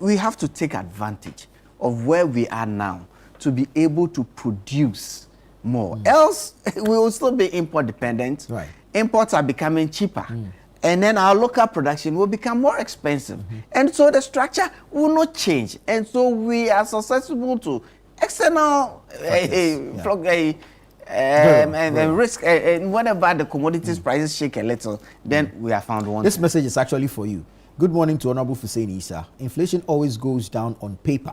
We have to take advantage of where we are now to be able to produce more. Else, we will still be import dependent. Right. Imports are becoming cheaper. And then our local production will become more expensive. And so the structure will not change. And so we are susceptible to external risk. And whenever the commodities prices shake a little, then we are found one. This message is actually for you. Good morning to Honorable Hussein Isa. Inflation always goes down on paper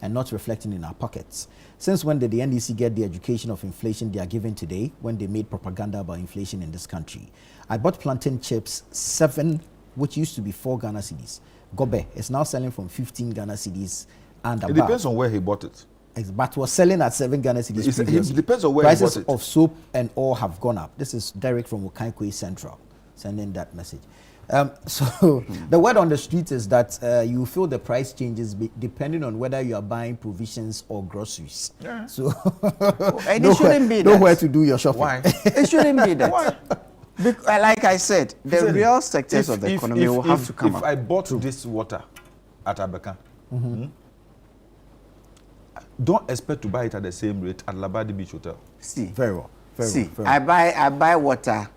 and not reflecting in our pockets. Since when did the NDC get the education of inflation they are given today when they made propaganda about inflation in this country? I bought plantain chips 7, which used to be 4 Ghana cedis. Gobe is now selling from 15 Ghana cedis and above. It depends on where he bought it. But was selling at 7 Ghana cedis previously. It depends on where Prices he bought it. of soap and oil have gone up. This is Derek from Okaikwe Central sending that message. So the word on the street is that you feel the price changes depending on whether you are buying provisions or groceries. Yeah. So and it shouldn't be that. Nowhere to do your shopping. Why? It shouldn't be that. Why? Like I said, the real sectors of the economy will have to come up. If I bought this water at Abeka, don't expect to buy it at the same rate at Labadi Beach Hotel. See, very well. Very well. I buy water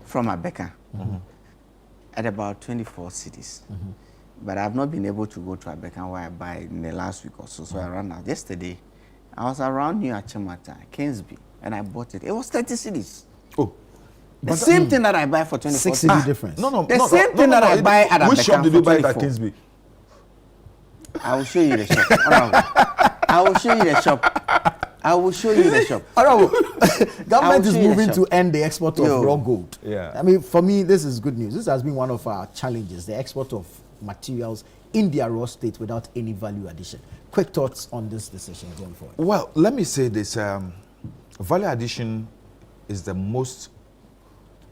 from Abeka at about 24 cities. But I've not been able to go to Abeka where I buy in the last week or so. So I ran out. Yesterday, I was around near Achimata, Kingsby, and I bought it. It was 30 cities. Oh. The same thing that I buy for 24 6 city difference. The same thing that I buy at Abeka. Which shop did you buy it at Kingsby? I will show you the shop. Honorable. I will show you the shop. I will show you the shop. Government is moving to end the export of raw gold. Yeah. I mean, for me, this is good news. This has been one of our challenges, the export of materials in their raw state without any value addition. Quick thoughts on this decision going forward. Well, let me say this. Value addition is the most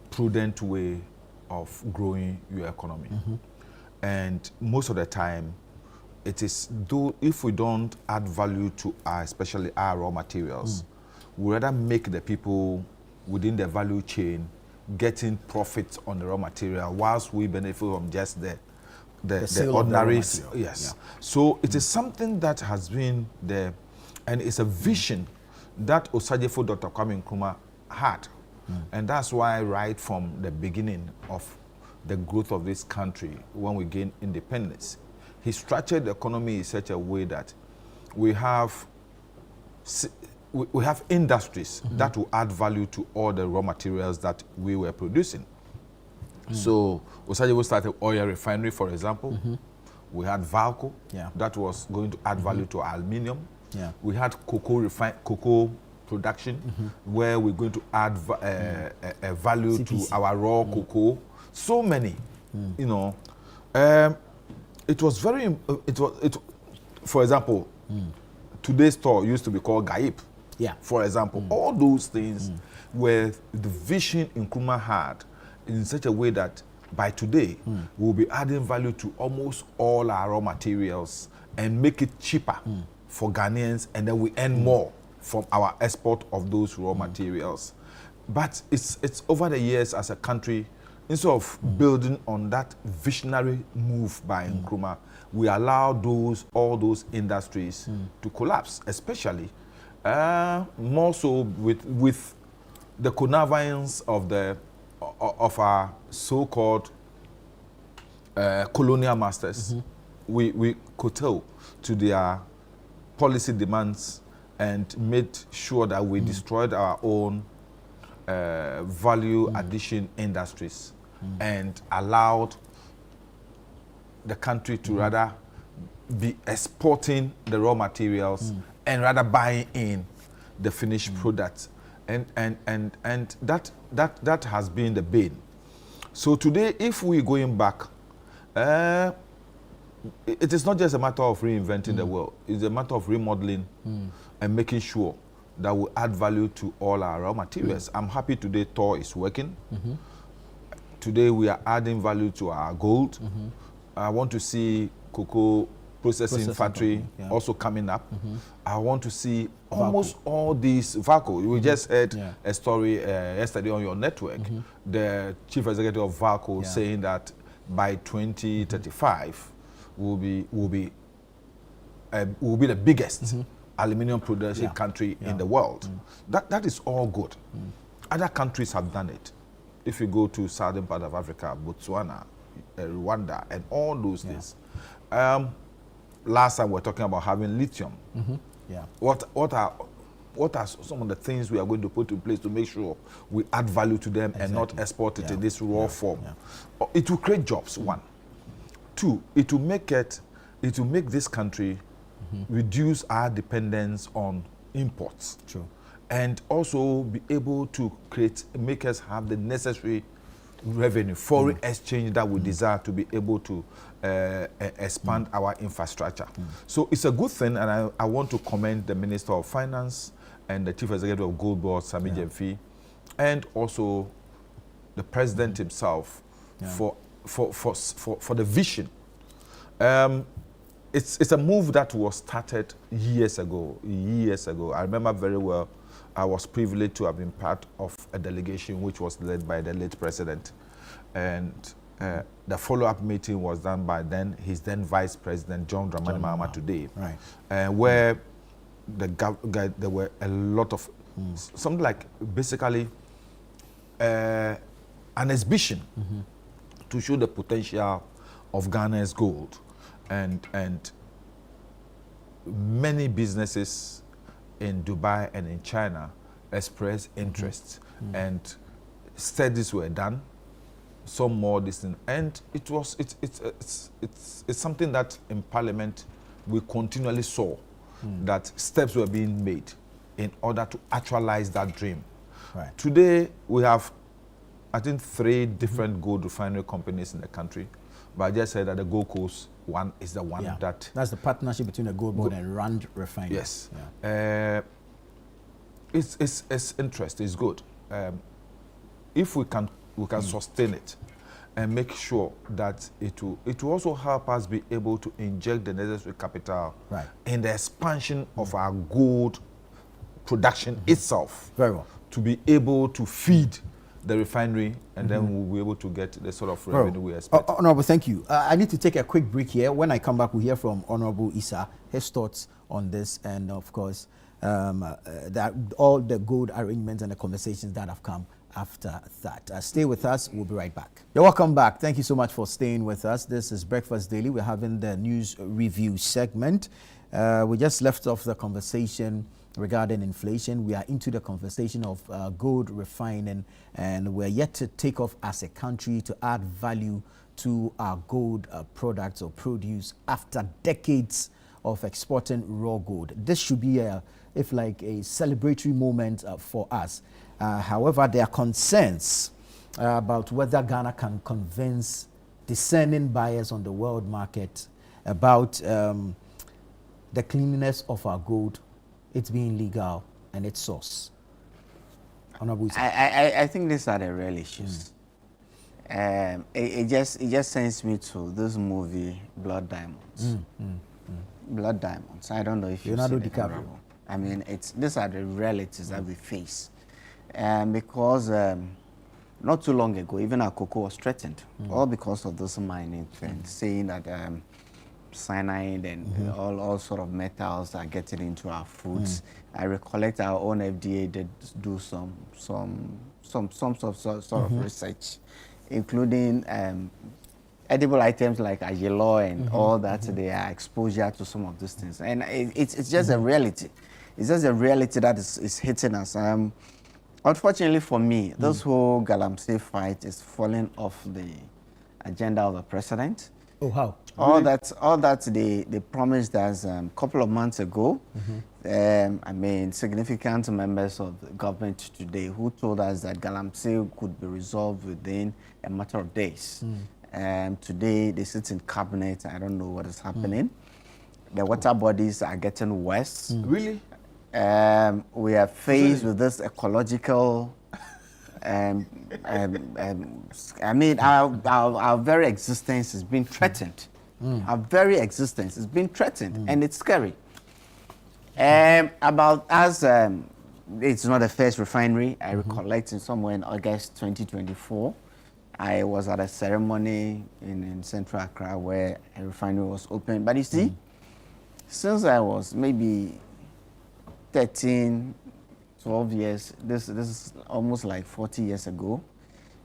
prudent way of growing your economy. And most of the time, it is, though, if we don't add value to our, especially our raw materials, we rather make the people within the value chain getting profits on the raw material whilst we benefit from just the ordinary, yes. Yeah. So it is something that has been there, and it's a vision that Osagyefo Dr. Kwame Nkrumah had. And that's why right from the beginning of the growth of this country, when we gained independence, he structured the economy in such a way that we have industries that will add value to all the raw materials that we were producing. So Osagyefo started oil refinery, for example. We had Valco that was going to add value to aluminium. We had cocoa production, where we're going to add a value CPC. to our raw cocoa. So many, you know. It was very, for example, today's store used to be called Gaip. For example, all those things were the vision Nkrumah had in such a way that by today, we'll be adding value to almost all our raw materials and make it cheaper for Ghanaians, and then we earn more from our export of those raw materials. But it's over the years as a country, instead of building on that visionary move by Nkrumah, we allow all those industries to collapse, especially more so with the connivance of our so-called colonial masters. We curtail to their policy demands and made sure that we destroyed our own value addition industries and allowed the country to rather be exporting the raw materials and rather buying in the finished products. And that has been the bane. So today, if we're going back, it is not just a matter of reinventing the world. It's a matter of remodeling and making sure that we add value to all our raw materials. I'm happy today Thor is working. Today we are adding value to our gold. I want to see cocoa processing factory also coming up. I want to see almost all these Valco. We just heard a story yesterday on your network. The chief executive of Valco saying that by 2035 will be the biggest aluminium production country in the world. That is all good. Other countries have done it. If you go to southern part of Africa, Botswana, Rwanda, and all those things. Last time we were talking about having lithium. What are some of the things we are going to put in place to make sure we add value to them and not export it in this raw form? It will create jobs, one. Two, it will make this country reduce our dependence on imports. And also be able to make us have the necessary revenue, foreign exchange that we desire to be able to expand our infrastructure. So it's a good thing, and I want to commend the Minister of Finance and the Chief Executive of Gold Board, Sami Gyamfi, and also the President himself for the vision. It's a move that was started years ago. I remember very well, I was privileged to have been part of a delegation which was led by the late president. And the follow-up meeting was done by his then Vice President, John Dramani Mahama today. Where there were a lot of, something like basically an exhibition to show the potential of Ghana's gold. And many businesses in Dubai and in China expressed interest, and studies were done, some more distant, and it's something that in Parliament we continually saw that steps were being made in order to actualize that dream. Right. Today, we have, I think, 3 different gold refinery companies in the country. But I just said that the Gold Coast one is the one that... That's the partnership between the Gold Board and Rand Refinery. Yes. Yeah. It's interesting, it's good. If we can sustain it and make sure that it will also help us be able to inject the necessary capital in the expansion of our gold production itself. Very well. To be able to feed the refinery, and then we'll be able to get the sort of revenue we expect. Honorable, thank you. I need to take a quick break here. When I come back, we'll hear from Honorable Issa, his thoughts on this, and of course, that all the gold arrangements and the conversations that have come after that. Stay with us. We'll be right back. You're welcome back. Thank you so much for staying with us. This is Breakfast Daily. We're having the news review segment. We just left off the conversation regarding inflation. We are into the conversation of gold refining, and we're yet to take off as a country to add value to our gold products or produce after decades of exporting raw gold. This should be a celebratory moment for us. However, there are concerns about whether Ghana can convince discerning buyers on the world market about the cleanliness of our gold, it's being legal, and its source. I think these are the real issues. It just sends me to this movie, Blood Diamonds. Blood Diamonds. I don't know if you've seen it. I mean, these are the realities that we face. Because not too long ago, even our cocoa was threatened, all because of this mining thing, saying that cyanide and all sort of metals are getting into our foods. I recollect our own FDA did do some sort of research, including edible items like agelo and all that. They are exposure to some of these things, and it's just a reality. It's just a reality that is hitting us. Unfortunately for me, this whole Galamsey fight is falling off the agenda of the president. Oh, how? All that they promised us a couple of months ago. I mean, significant members of the government today who told us that Galamsey could be resolved within a matter of days. Today they sit in cabinet. I don't know what is happening. The water bodies are getting worse. Really? We are faced with this ecological. I mean, our very existence is being threatened. Our very existence is being threatened, and it's scary. About us, it's not the first refinery. I recollect in somewhere in August 2024, I was at a ceremony in Central Accra where a refinery was opened. But you see, since I was maybe 13, 12 years, this is almost like 40 years ago,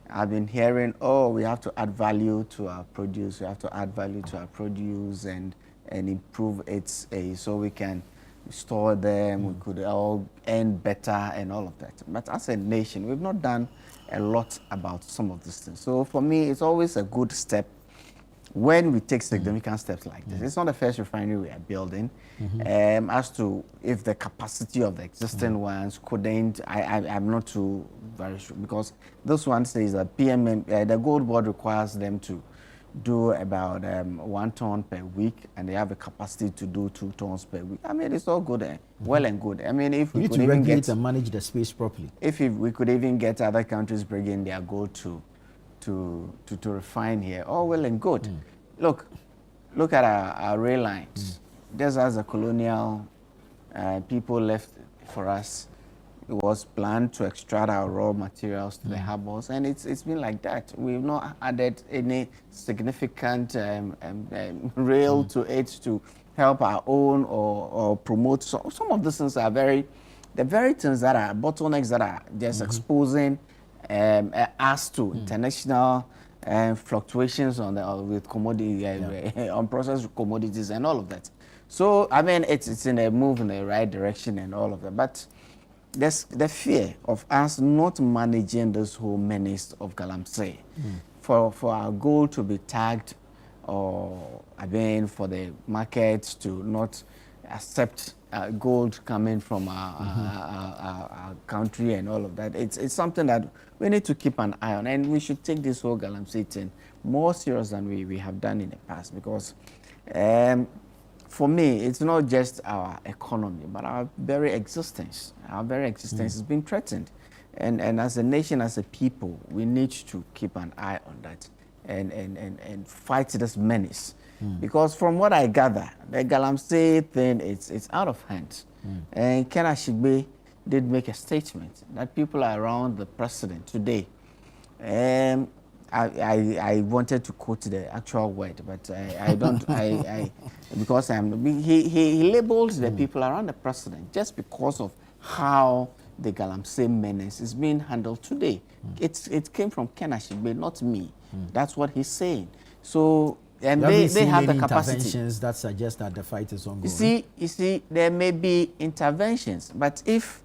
I've been hearing, oh, we have to add value to our produce, we have to add value to our produce and improve it so we can store them, we could all earn better and all of that. But as a nation, we've not done a lot about some of these things. So for me, it's always a good step when we take significant steps like this. It's not the first refinery we are building. As to if the capacity of the existing ones couldn't, I'm not too very sure, because this one says that the Gold Board requires them to do about 1 ton per week, and they have a capacity to do 2 tons per week. I mean, it's all good, well and good. I mean, if we need could to even regulate and manage the space properly. If we could even get other countries bringing their gold to refine here, all well and good. Look at our rail lines. Just as the colonial people left for us, it was planned to extract our raw materials to the harbors, and it's been like that. We've not added any significant rail to it to help our own or promote. So some of these things are the very things that are bottlenecks that are just exposing us to international fluctuations with commodity, on processed commodities and all of that. So I mean, it's in a move in the right direction and all of that. But there's the fear of us not managing this whole menace of Galamsey, for our gold to be tagged or I mean for the market to not accept gold coming from our country and all of that. It's something that we need to keep an eye on, and we should take this whole galamsey thing more serious than we have done in the past, because for me, it's not just our economy, but our very existence. Our very existence is being threatened. And as a nation, as a people, we need to keep an eye on that and fight this menace. Because from what I gather, the galamsey thing, it's out of hand. And Ken Ashigbe did make a statement that people are around the president today. I wanted to quote the actual word, but I don't. Because he labels the people around the president just because of how the galamsey menace is being handled today. It came from Ken Ashigbe, not me. That's what he's saying. So and they have the capacity. Interventions that suggest that the fight is ongoing. You see, there may be interventions, but if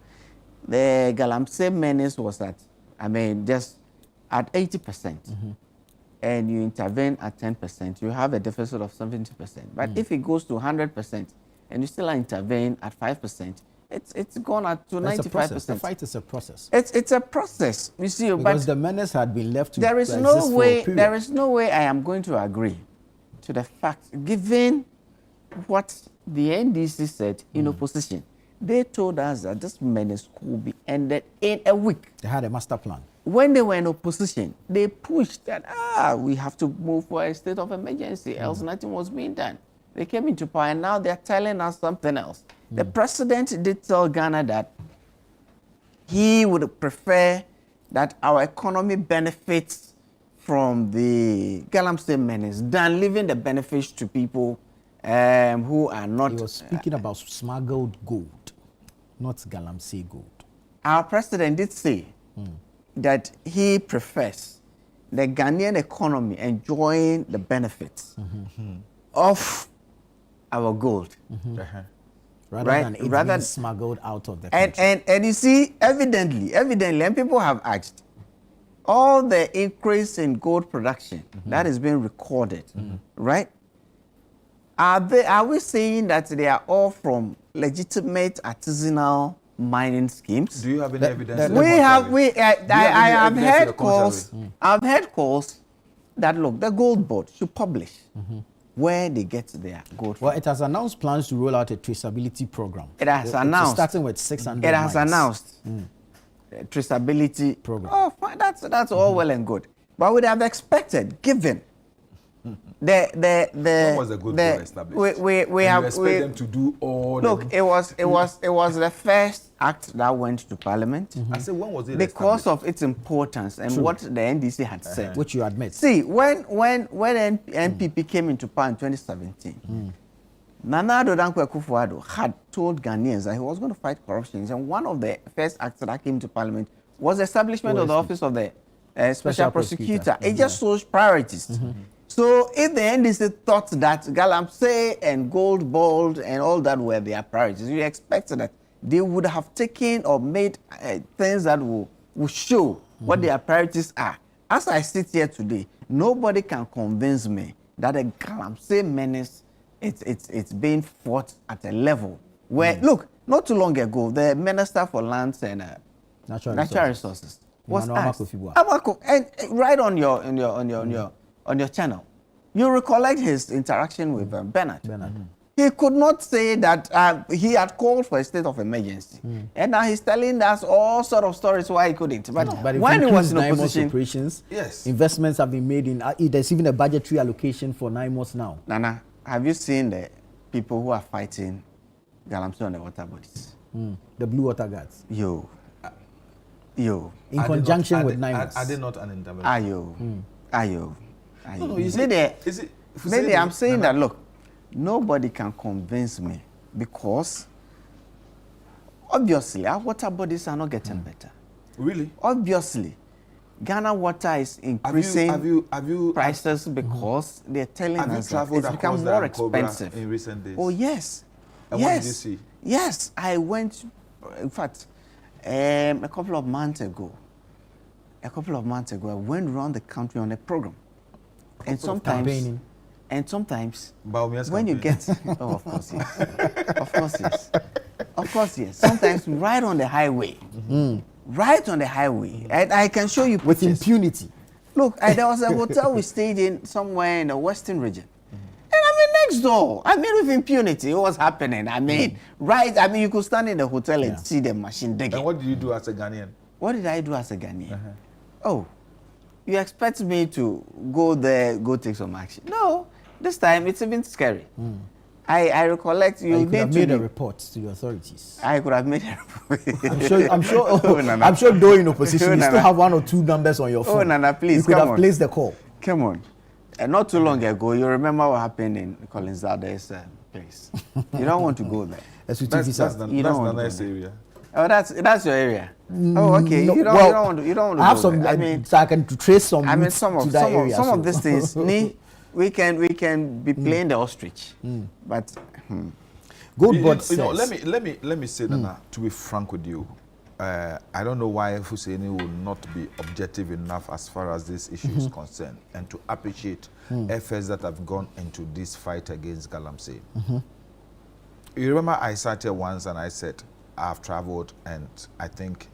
the galamsey menace was at, I mean, just at 80%, and you intervene at 10%, you have a deficit of 70%. But if it goes to 100% and you still intervene at 5%, it's gone up to 95%. The fight is a process. It's a process. You see, because the menace had been left to there is exist no way. for a There is no way I am going to agree to the fact, given what the NDC said in opposition. They told us that this menace could be ended in a week. They had a master plan. When they were in opposition, they pushed that, we have to move for a state of emergency, else nothing was being done. They came into power, and now they're telling us something else. The president did tell Ghana that he would prefer that our economy benefits from the galamsey menace than leaving the benefits to people who are not. He was speaking about smuggled gold, not galamsey gold. Our president did say that he prefers the Ghanaian economy enjoying the benefits of our gold. Rather than being smuggled out of the country. And you see, evidently, and people have asked, all the increase in gold production that is being recorded, right? Are we saying that they are all from legitimate artisanal mining schemes? Do you have any evidence? I have heard calls. I've heard calls that look, the gold board should publish where they get their gold from. Well, it has announced plans to roll out a traceability program. It has announced. Starting with 600 It has mines. announced traceability program. Oh, fine, that's all well and good. But we'd have expected, given when was the good board established? We expect them to do all. Look, it was the first act that went to Parliament. I said, when was it because established? of its importance and what the NDC had said. Which you admit. See, when NPP came into power in 2017, Nana Addo Dankwa Akufo-Addo had told Ghanaians that he was going to fight corruption, and one of the first acts that came to Parliament was the establishment of the office of the Special Prosecutor. It just shows priorities. So if the NDC thought that galamsey and gold board and all that were their priorities, you expected that they would have taken or made things that will show what their priorities are. As I sit here today, nobody can convince me that a galamsey menace it's being fought at a level where look, not too long ago, the Minister for Lands and Natural Resources was asked, and right on your channel, you recollect his interaction with Bernard. He could not say that he had called for a state of emergency, and now he's telling us all sort of stories why he couldn't. But when he was in opposition, operations, yes, investments have been made in. There's even a budgetary allocation for 9 months now. Nana, have you seen the people who are fighting galamsey on the water bodies? The Blue Water Guards. Yo. In conjunction with 9 months. Are they not an intervention? Ayo. No, you see, maybe I'm saying that, look, nobody can convince me because obviously our water bodies are not getting better. Really? Obviously, Ghana water is increasing have you prices because they're telling us that it's become more expensive in recent days. Oh yes. And what did you see? Yes, I went. In fact, a couple of months ago, I went around the country on a program. And sometimes, And sometimes, Baumia's when you campaign. get, oh, of course, yes. Of course, yes. Of course, yes. Sometimes right on the highway, right on the highway, I can show you with pictures. impunity. Look, there was a hotel we stayed in somewhere in the Western region. And I mean, next door, I mean, with impunity, what was happening? I mean, right, I mean, you could stand in the hotel and see the machine digging. And what did you do as a Ghanaian? What did I do as a Ghanaian? Oh, you expect me to go there, go take some action? No, this time it's even scary. I recollect you could have made a report to the authorities. I could have made a report. I'm sure though in opposition, you still have 1 or 2 numbers on your phone. Oh, Nana, please, you could come have on. placed the call. Come on. Not too long ago, you remember what happened in Collins Zade's place. You don't want to go there. That's the nice area. Oh, that's your area. Oh, okay. No, you don't want to I have go some. there. I mean, so I can trace some. I mean, routes some to of that area, of these things. we can be playing the ostrich, but. Goldbot says. Let me say that to be frank with you, I don't know why Husseini will not be objective enough as far as this issue is concerned, and to appreciate efforts that have gone into this fight against Galamsey. You remember I sat here once and I said I've traveled and I think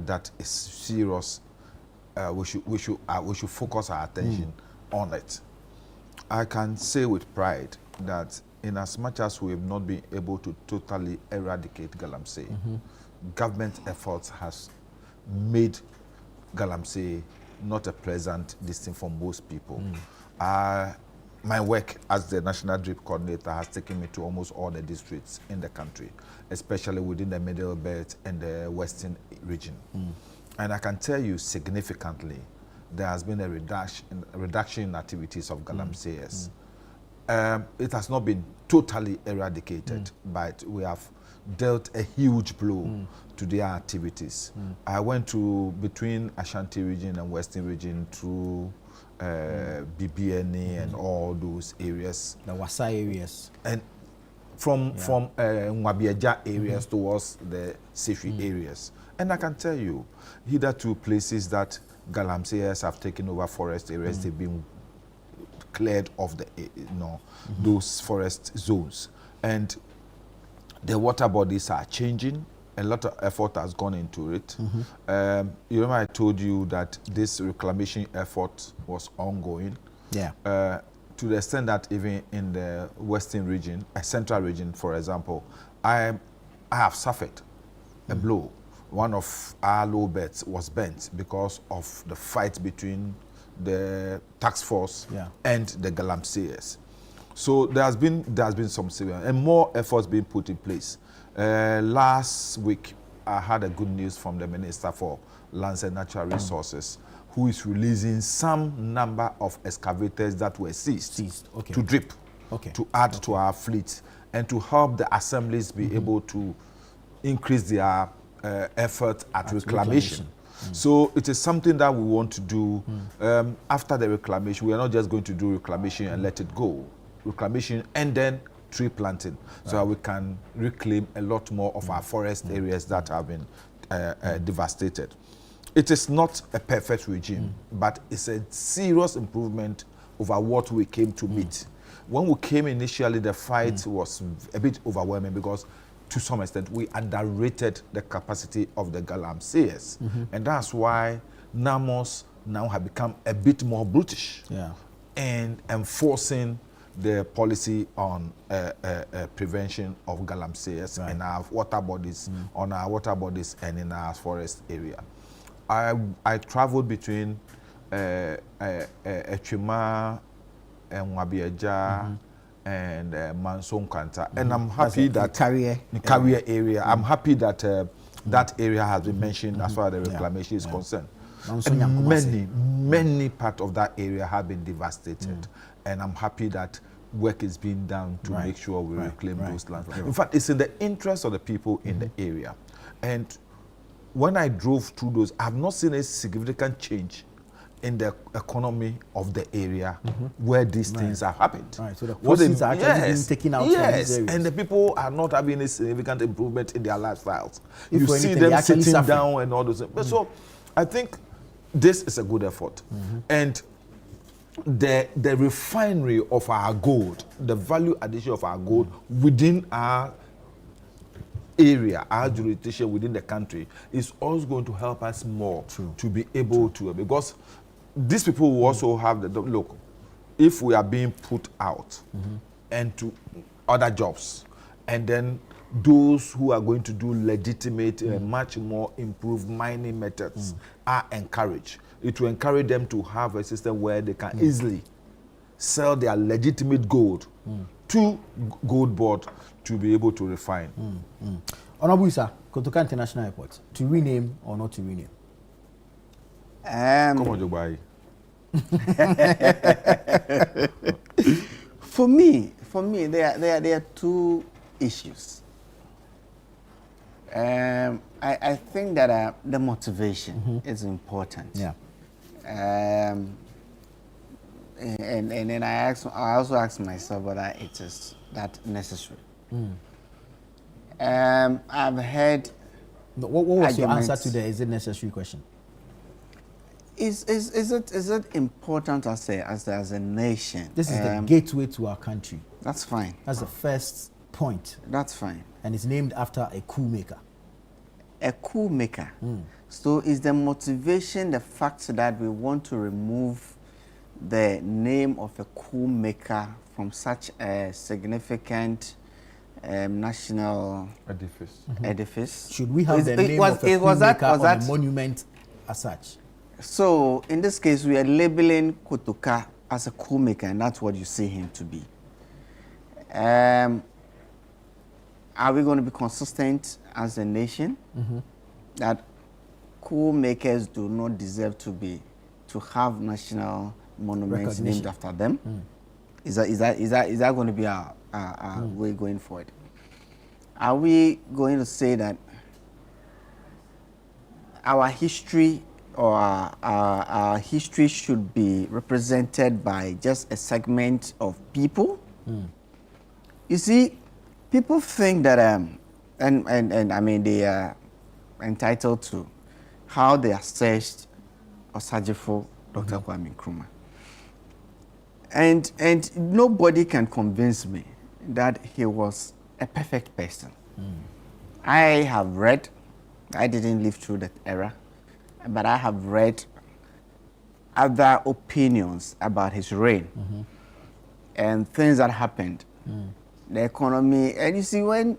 that is serious. We should focus our attention on it. I can say with pride that in as much as we have not been able to totally eradicate Galamsey, government efforts has made Galamsey not a pleasant distance for most people. My work as the National Drip Coordinator has taken me to almost all the districts in the country, especially within the Middle Belt and the Western region. And I can tell you significantly, there has been a reduction in activities of Galamseyers. It has not been totally eradicated, but we have dealt a huge blow to their activities. I went to between Ashanti region and Western region through BBNA and all those areas. The Wasa areas. And from Mwabiaja areas towards the Sifi areas. And I can tell you, hitherto places that Galamseyers have taken over forest areas, they've been cleared of the those forest zones, and the water bodies are changing. A lot of effort has gone into it. You remember I told you that this reclamation effort was ongoing. Yeah. To the extent that even in the Western region, a central region, for example, I have suffered a blow. One of our low beds was bent because of the fight between the task force and the Galamseyers. So there has been some severe and more efforts being put in place. Last week, I had a good news from the Minister for Lands and Natural Resources, who is releasing some number of excavators that were seized. To drip, to add to our fleet, and to help the assemblies be able to increase their effort at reclamation. So it is something that we want to do after the reclamation. We are not just going to do reclamation and let it go. Reclamation and then tree planting, so that we can reclaim a lot more of our forest areas that have been devastated. It is not a perfect regime, but it's a serious improvement over what we came to meet. When we came initially, the fight was a bit overwhelming because to some extent, we underrated the capacity of the Galamseyers. And that's why NAMOS now have become a bit more brutish in enforcing the policy on prevention of Galamseyers in our water bodies, on our water bodies and in our forest area. I traveled between Echima and Mwabiaja and Manson Kanta, and I'm happy that the Carrier area. I'm happy that that area has been mentioned as far as the reclamation is concerned. Many parts of that area have been devastated, and I'm happy that work is being done to make sure we reclaim those lands. In fact, it's in the interest of the people in the area. And when I drove through those, I've not seen a significant change in the economy of the area where these things have happened. So the proceeds are actually being taken out from these areas. And the people are not having a significant improvement in their lifestyles. You see them sitting down and all those things. So I think this is a good effort. And the refinery of our gold, the value addition of our gold within our area, our jurisdiction within the country, is also going to help us more to be able to, because these people will also have the look. If we are being put out and to other jobs, and then those who are going to do legitimate, much more improved mining methods are encouraged. It will encourage them to have a system where they can easily sell their legitimate gold to Gold Board to be able to refine. Honorable Sir, Kotoka International Airport, to rename or not to rename? Come on, Jobai. For me, there are two issues. I think that the motivation is important. Yeah. And then I also ask myself whether it is that necessary. I've heard. What was your answer to the is it necessary question? Is it important as a nation? This is the gateway to our country. That's fine. That's the first point. That's fine. And it's named after a coup maker. A coup maker. So is the motivation the fact that we want to remove the name of a coup maker from such a significant national edifice? Should we have the name of a coup maker on a monument as such? So in this case, we are labeling Kotoka as a coup maker, and that's what you see him to be. Are we going to be consistent as a nation that coup makers do not deserve to have national monuments named after them? Is that going to be our way going forward? Are we going to say that our history or our history should be represented by just a segment of people? You see, people think that, and I mean, they are entitled to how they assessed Osajifo, Dr. Kwame Nkrumah. And nobody can convince me that he was a perfect person. I have read, I didn't live through that era, but I have read other opinions about his reign and things that happened. The economy, and you see when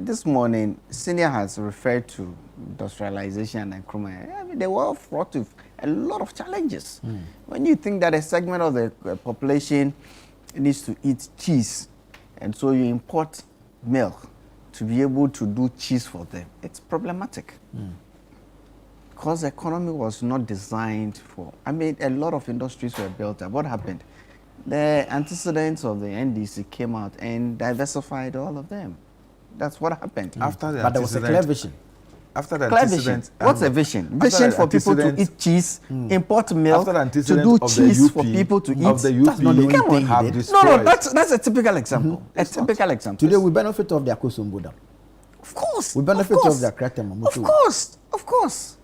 this morning, Senior has referred to industrialization and Nkrumah. I mean, they were all fraught with a lot of challenges. When you think that a segment of the population needs to eat cheese, and so you import milk to be able to do cheese for them, it's problematic. Because the economy was not designed for, I mean, a lot of industries were built up. What happened? The antecedents of the NDC came out and diversified all of them. That's what happened. But there was a clear vision. After the Clear vision. What's a vision? Vision for people to eat cheese, import milk, to do cheese for people to eat. Of the UP, that's not the only thing he did. No, that's a typical example. A typical example. Today we benefit of the Akosombo Dam. Of course. We benefit of the Kratem Mamoto. Of course. Of course.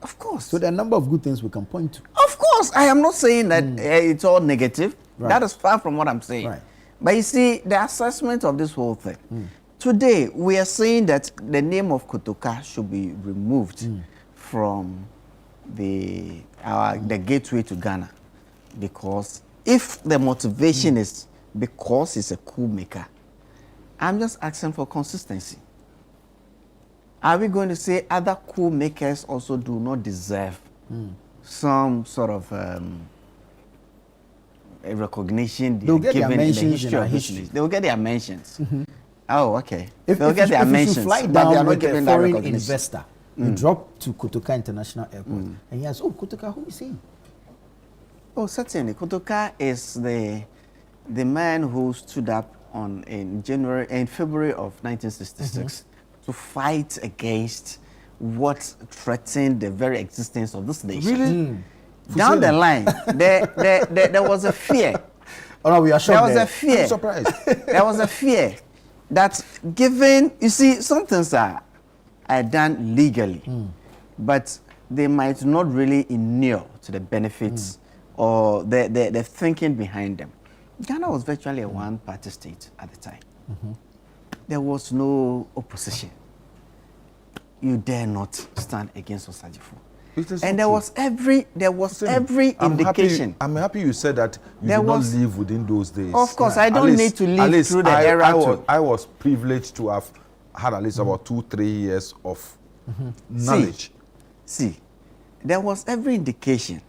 Of course. So there are a number of good things we can point to. Of course. I am not saying that it's all negative. Right. That is far from what I'm saying. Right. But you see, the assessment of this whole thing. Today, we are saying that the name of Kotoka should be removed from the gateway to Ghana. Because if the motivation is because he's a coup maker, I'm just asking for consistency. Are we going to say other coup makers also do not deserve some sort of a recognition? They'll get their mentions in our history. They will get their mentions. Oh, okay. They'll get their mentions. If you fly down with a foreign investor, you drop to Kotoka International Airport, and he asks, "Oh, Kotoka, who is he?" Oh, certainly. Kotoka is the man who stood up in February of 1966 to fight against what threatened the very existence of this nation. Really? Down the line, there was a fear. Oh no, we are shocked. There was a fear. I'm surprised. There was a fear that given, you see, some things are done legally, but they might not really inure to the benefits or the thinking behind them. Ghana was virtually a one-party state at the time. There was no opposition. You dare not stand against Osajifo. And there was every indication. I'm happy you said that you did not live within those days. Of course, I don't need to live through the era. I was privileged to have had at least about 2-3 years of knowledge. See, there was every indication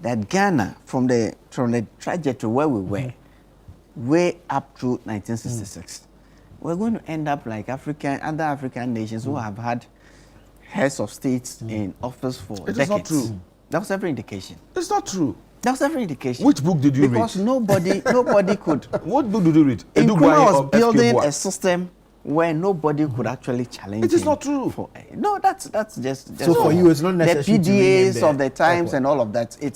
that Ghana, from the trajectory where we were, way up to 1966, we're going to end up like other African nations who have had heads of states in office for decades. It's not true. That was every indication. It's not true. That was every indication. Which book did you read? Because nobody could. What book did you read? Nkrumah was building a system where nobody could actually challenge it. It is him not true. No, that's just so for you, it's not necessary. The PDAs of the times and all of that. I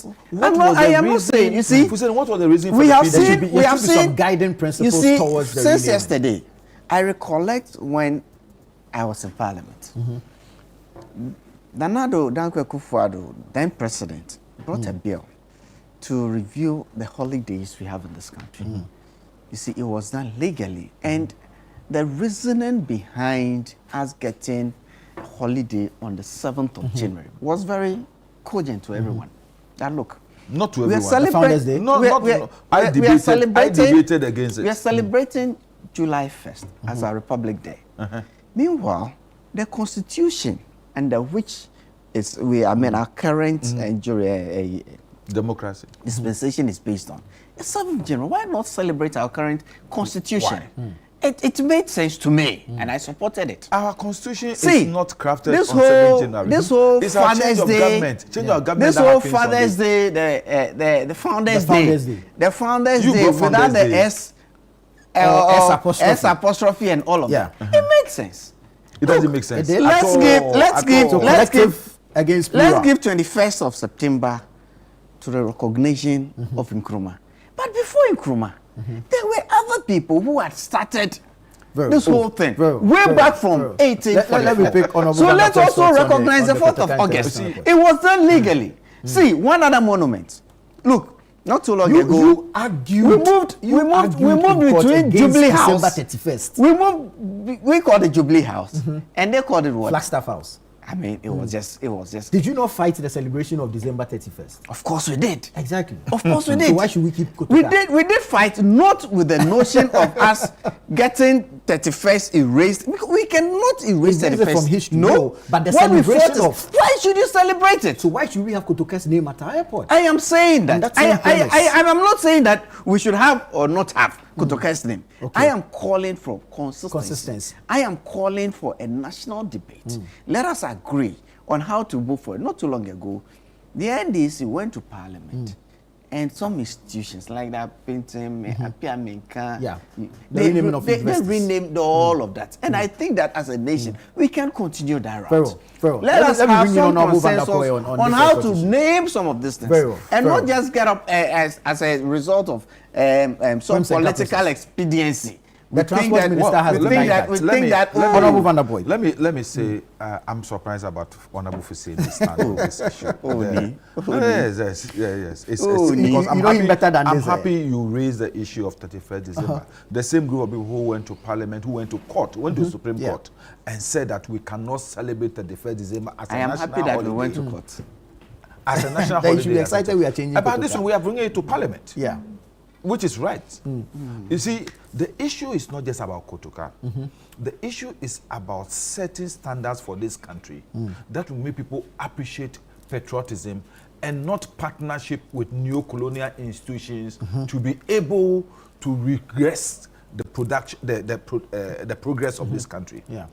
am not saying. You see, what was the reason for the PDA? We have seen some guiding principles towards the since yesterday. I recollect when I was in Parliament. Nana-Addo Dankwa Akufo-Addo, then president, brought a bill to review the holidays we have in this country. You see, it was done legally. And the reasoning behind us getting a holiday on the 7th of January was very cogent to everyone. That look, not to everyone. The Founders Day. I debated against it. We are celebrating July 1st as our Republic Day. Meanwhile, the Constitution under which our current democracy dispensation is based on, it's 7th January. Why not celebrate our current Constitution? It made sense to me, and I supported it. Our Constitution is not crafted on 7th January. This whole Father's Day, this whole Father's Day, the Founders Day, the Founders Day without the S apostrophe and all of that. It makes sense. It doesn't make sense. Let's give 21st of September to the recognition of Nkrumah. But before Nkrumah, there were other people who had started this whole thing way back from 1844. So let's also recognize the 4th of August. It was done legally. See, one other monument. Look, not too long ago, you argued. We moved between Jubilee House. December 31st. We called it Jubilee House, and they called it what? Flagstaff House. I mean, it was just. Did you not fight the celebration of December 31st? Of course we did. Exactly. Of course we did. So why should we keep? We did fight, not with the notion of us getting 31st erased. We cannot erase 31st from history. No, but the celebration of. Why should you celebrate it? So why should we have Kotoka's name at our airport? I am saying that. I'm not saying that we should have or not have Kotoka's name. Okay. I am calling for consistency. I am calling for a national debate. Let us agree on how to move forward. Not too long ago, the NDC went to Parliament, and some institutions like that, Pintem, Apiamenka, they renamed all of that. And I think that as a nation, we can continue that route. Let us have some consensus on how to name some of these things, and not just get up as a result of some political expediency. The transport minister has denied that. Honorable Van der Boy. Let me say, I'm surprised about Honorable Fusseini's stand on this issue. Yes. Because I'm happy you raised the issue of 31st December. The same group of people who went to Parliament, who went to court, went to Supreme Court, and said that we cannot celebrate 31st December as a national holiday. I am happy that we went to court. As a national holiday. You should be excited we are changing. About this one, we are bringing it to Parliament. Yeah. Which is right. You see, the issue is not just about Kotoka. The issue is about setting standards for this country that will make people appreciate patriotism and not partnership with neo-colonial institutions to be able to regress the production, the progress of this country. Yeah.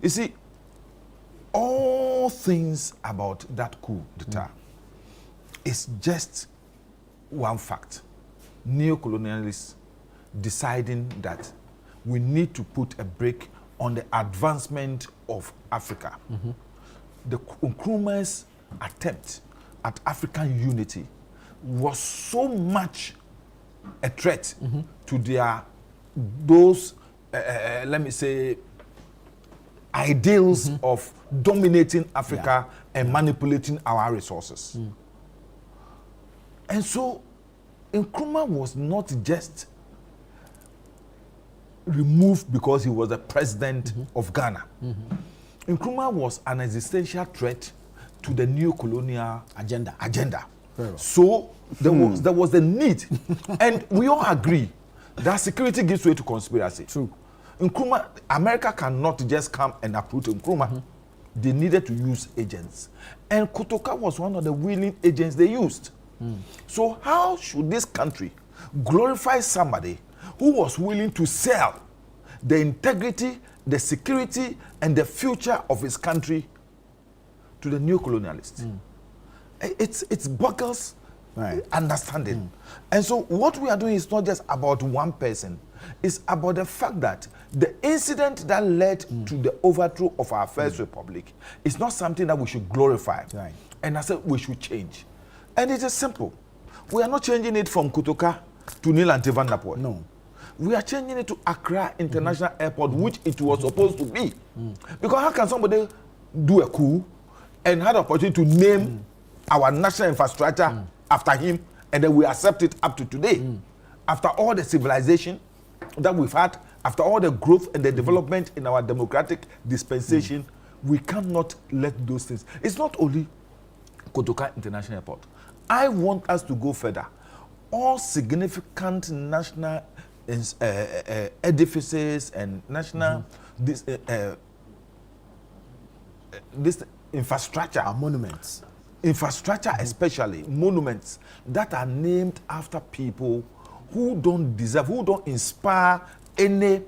You see, all things about that coup d'etat is just one fact. Neo-colonialists deciding that we need to put a brake on the advancement of Africa. The Nkrumah's attempt at African unity was so much a threat to those let me say, ideals of dominating Africa and manipulating our resources. And so Nkrumah was not just removed because he was the president of Ghana. Nkrumah was an existential threat to the new colonial agenda. So there was a need, and we all agree that security gives way to conspiracy. True. Nkrumah, America cannot just come and uproot Nkrumah. They needed to use agents, and Kotoka was one of the willing agents they used. So how should this country glorify somebody who was willing to sell the integrity, the security, and the future of his country to the new colonialists? It's boggles understanding. And so what we are doing is not just about one person. It's about the fact that the incident that led to the overthrow of our first republic is not something that we should glorify. And I said we should change. And it is simple. We are not changing it from Kotoka to Nilante Van der Poel. No. We are changing it to Accra International Airport, which it was supposed to be. Because how can somebody do a coup and have the opportunity to name our national infrastructure after him, and then we accept it up to today? After all the civilization that we've had, after all the growth and the development in our democratic dispensation, we cannot let those things. It's not only Kotoka International Airport. I want us to go further. All significant national edifices and national this infrastructure, monuments, especially monuments that are named after people who don't deserve, who don't inspire any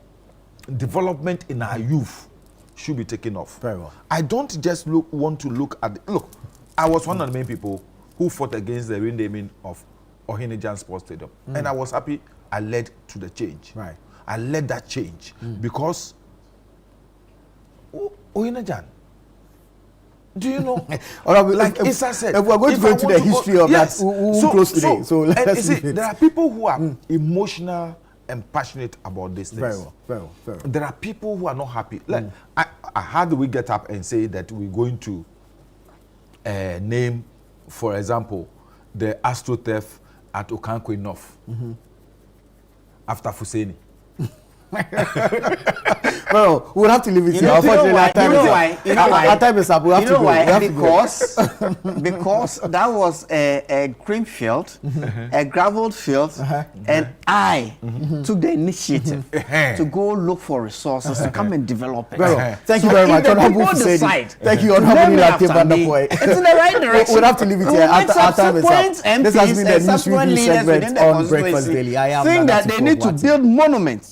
development in our youth, should be taken off. Very well. I don't just want to look at look. I was one of the main people who fought against the renaming of Ohene Sports Stadium, and I was happy I led to the change. Right. I led that change because Ohene, do you know? Like Issa said, if we're going to go into the history of that, we'll close today. So let's see, there are people who are emotional and passionate about these things. Very well. There are people who are not happy. Like, how do we get up and say that we're going to name, for example, the AstroTurf at Okankwe North after Fuseni? Well, we'll have to leave it here. Our time is up. We have to go. Because that was a green field, a gravel field, and I took the initiative to go look for resources to come and develop it. Well, thank you very much, Honorable Fuseni. Thank you, Honorable Nilante Van der Poel. It's in the right direction. We'll have to leave it here. Our time is up. This has been the News Review segment on Breakfast Daily. I am think that they need to build monuments.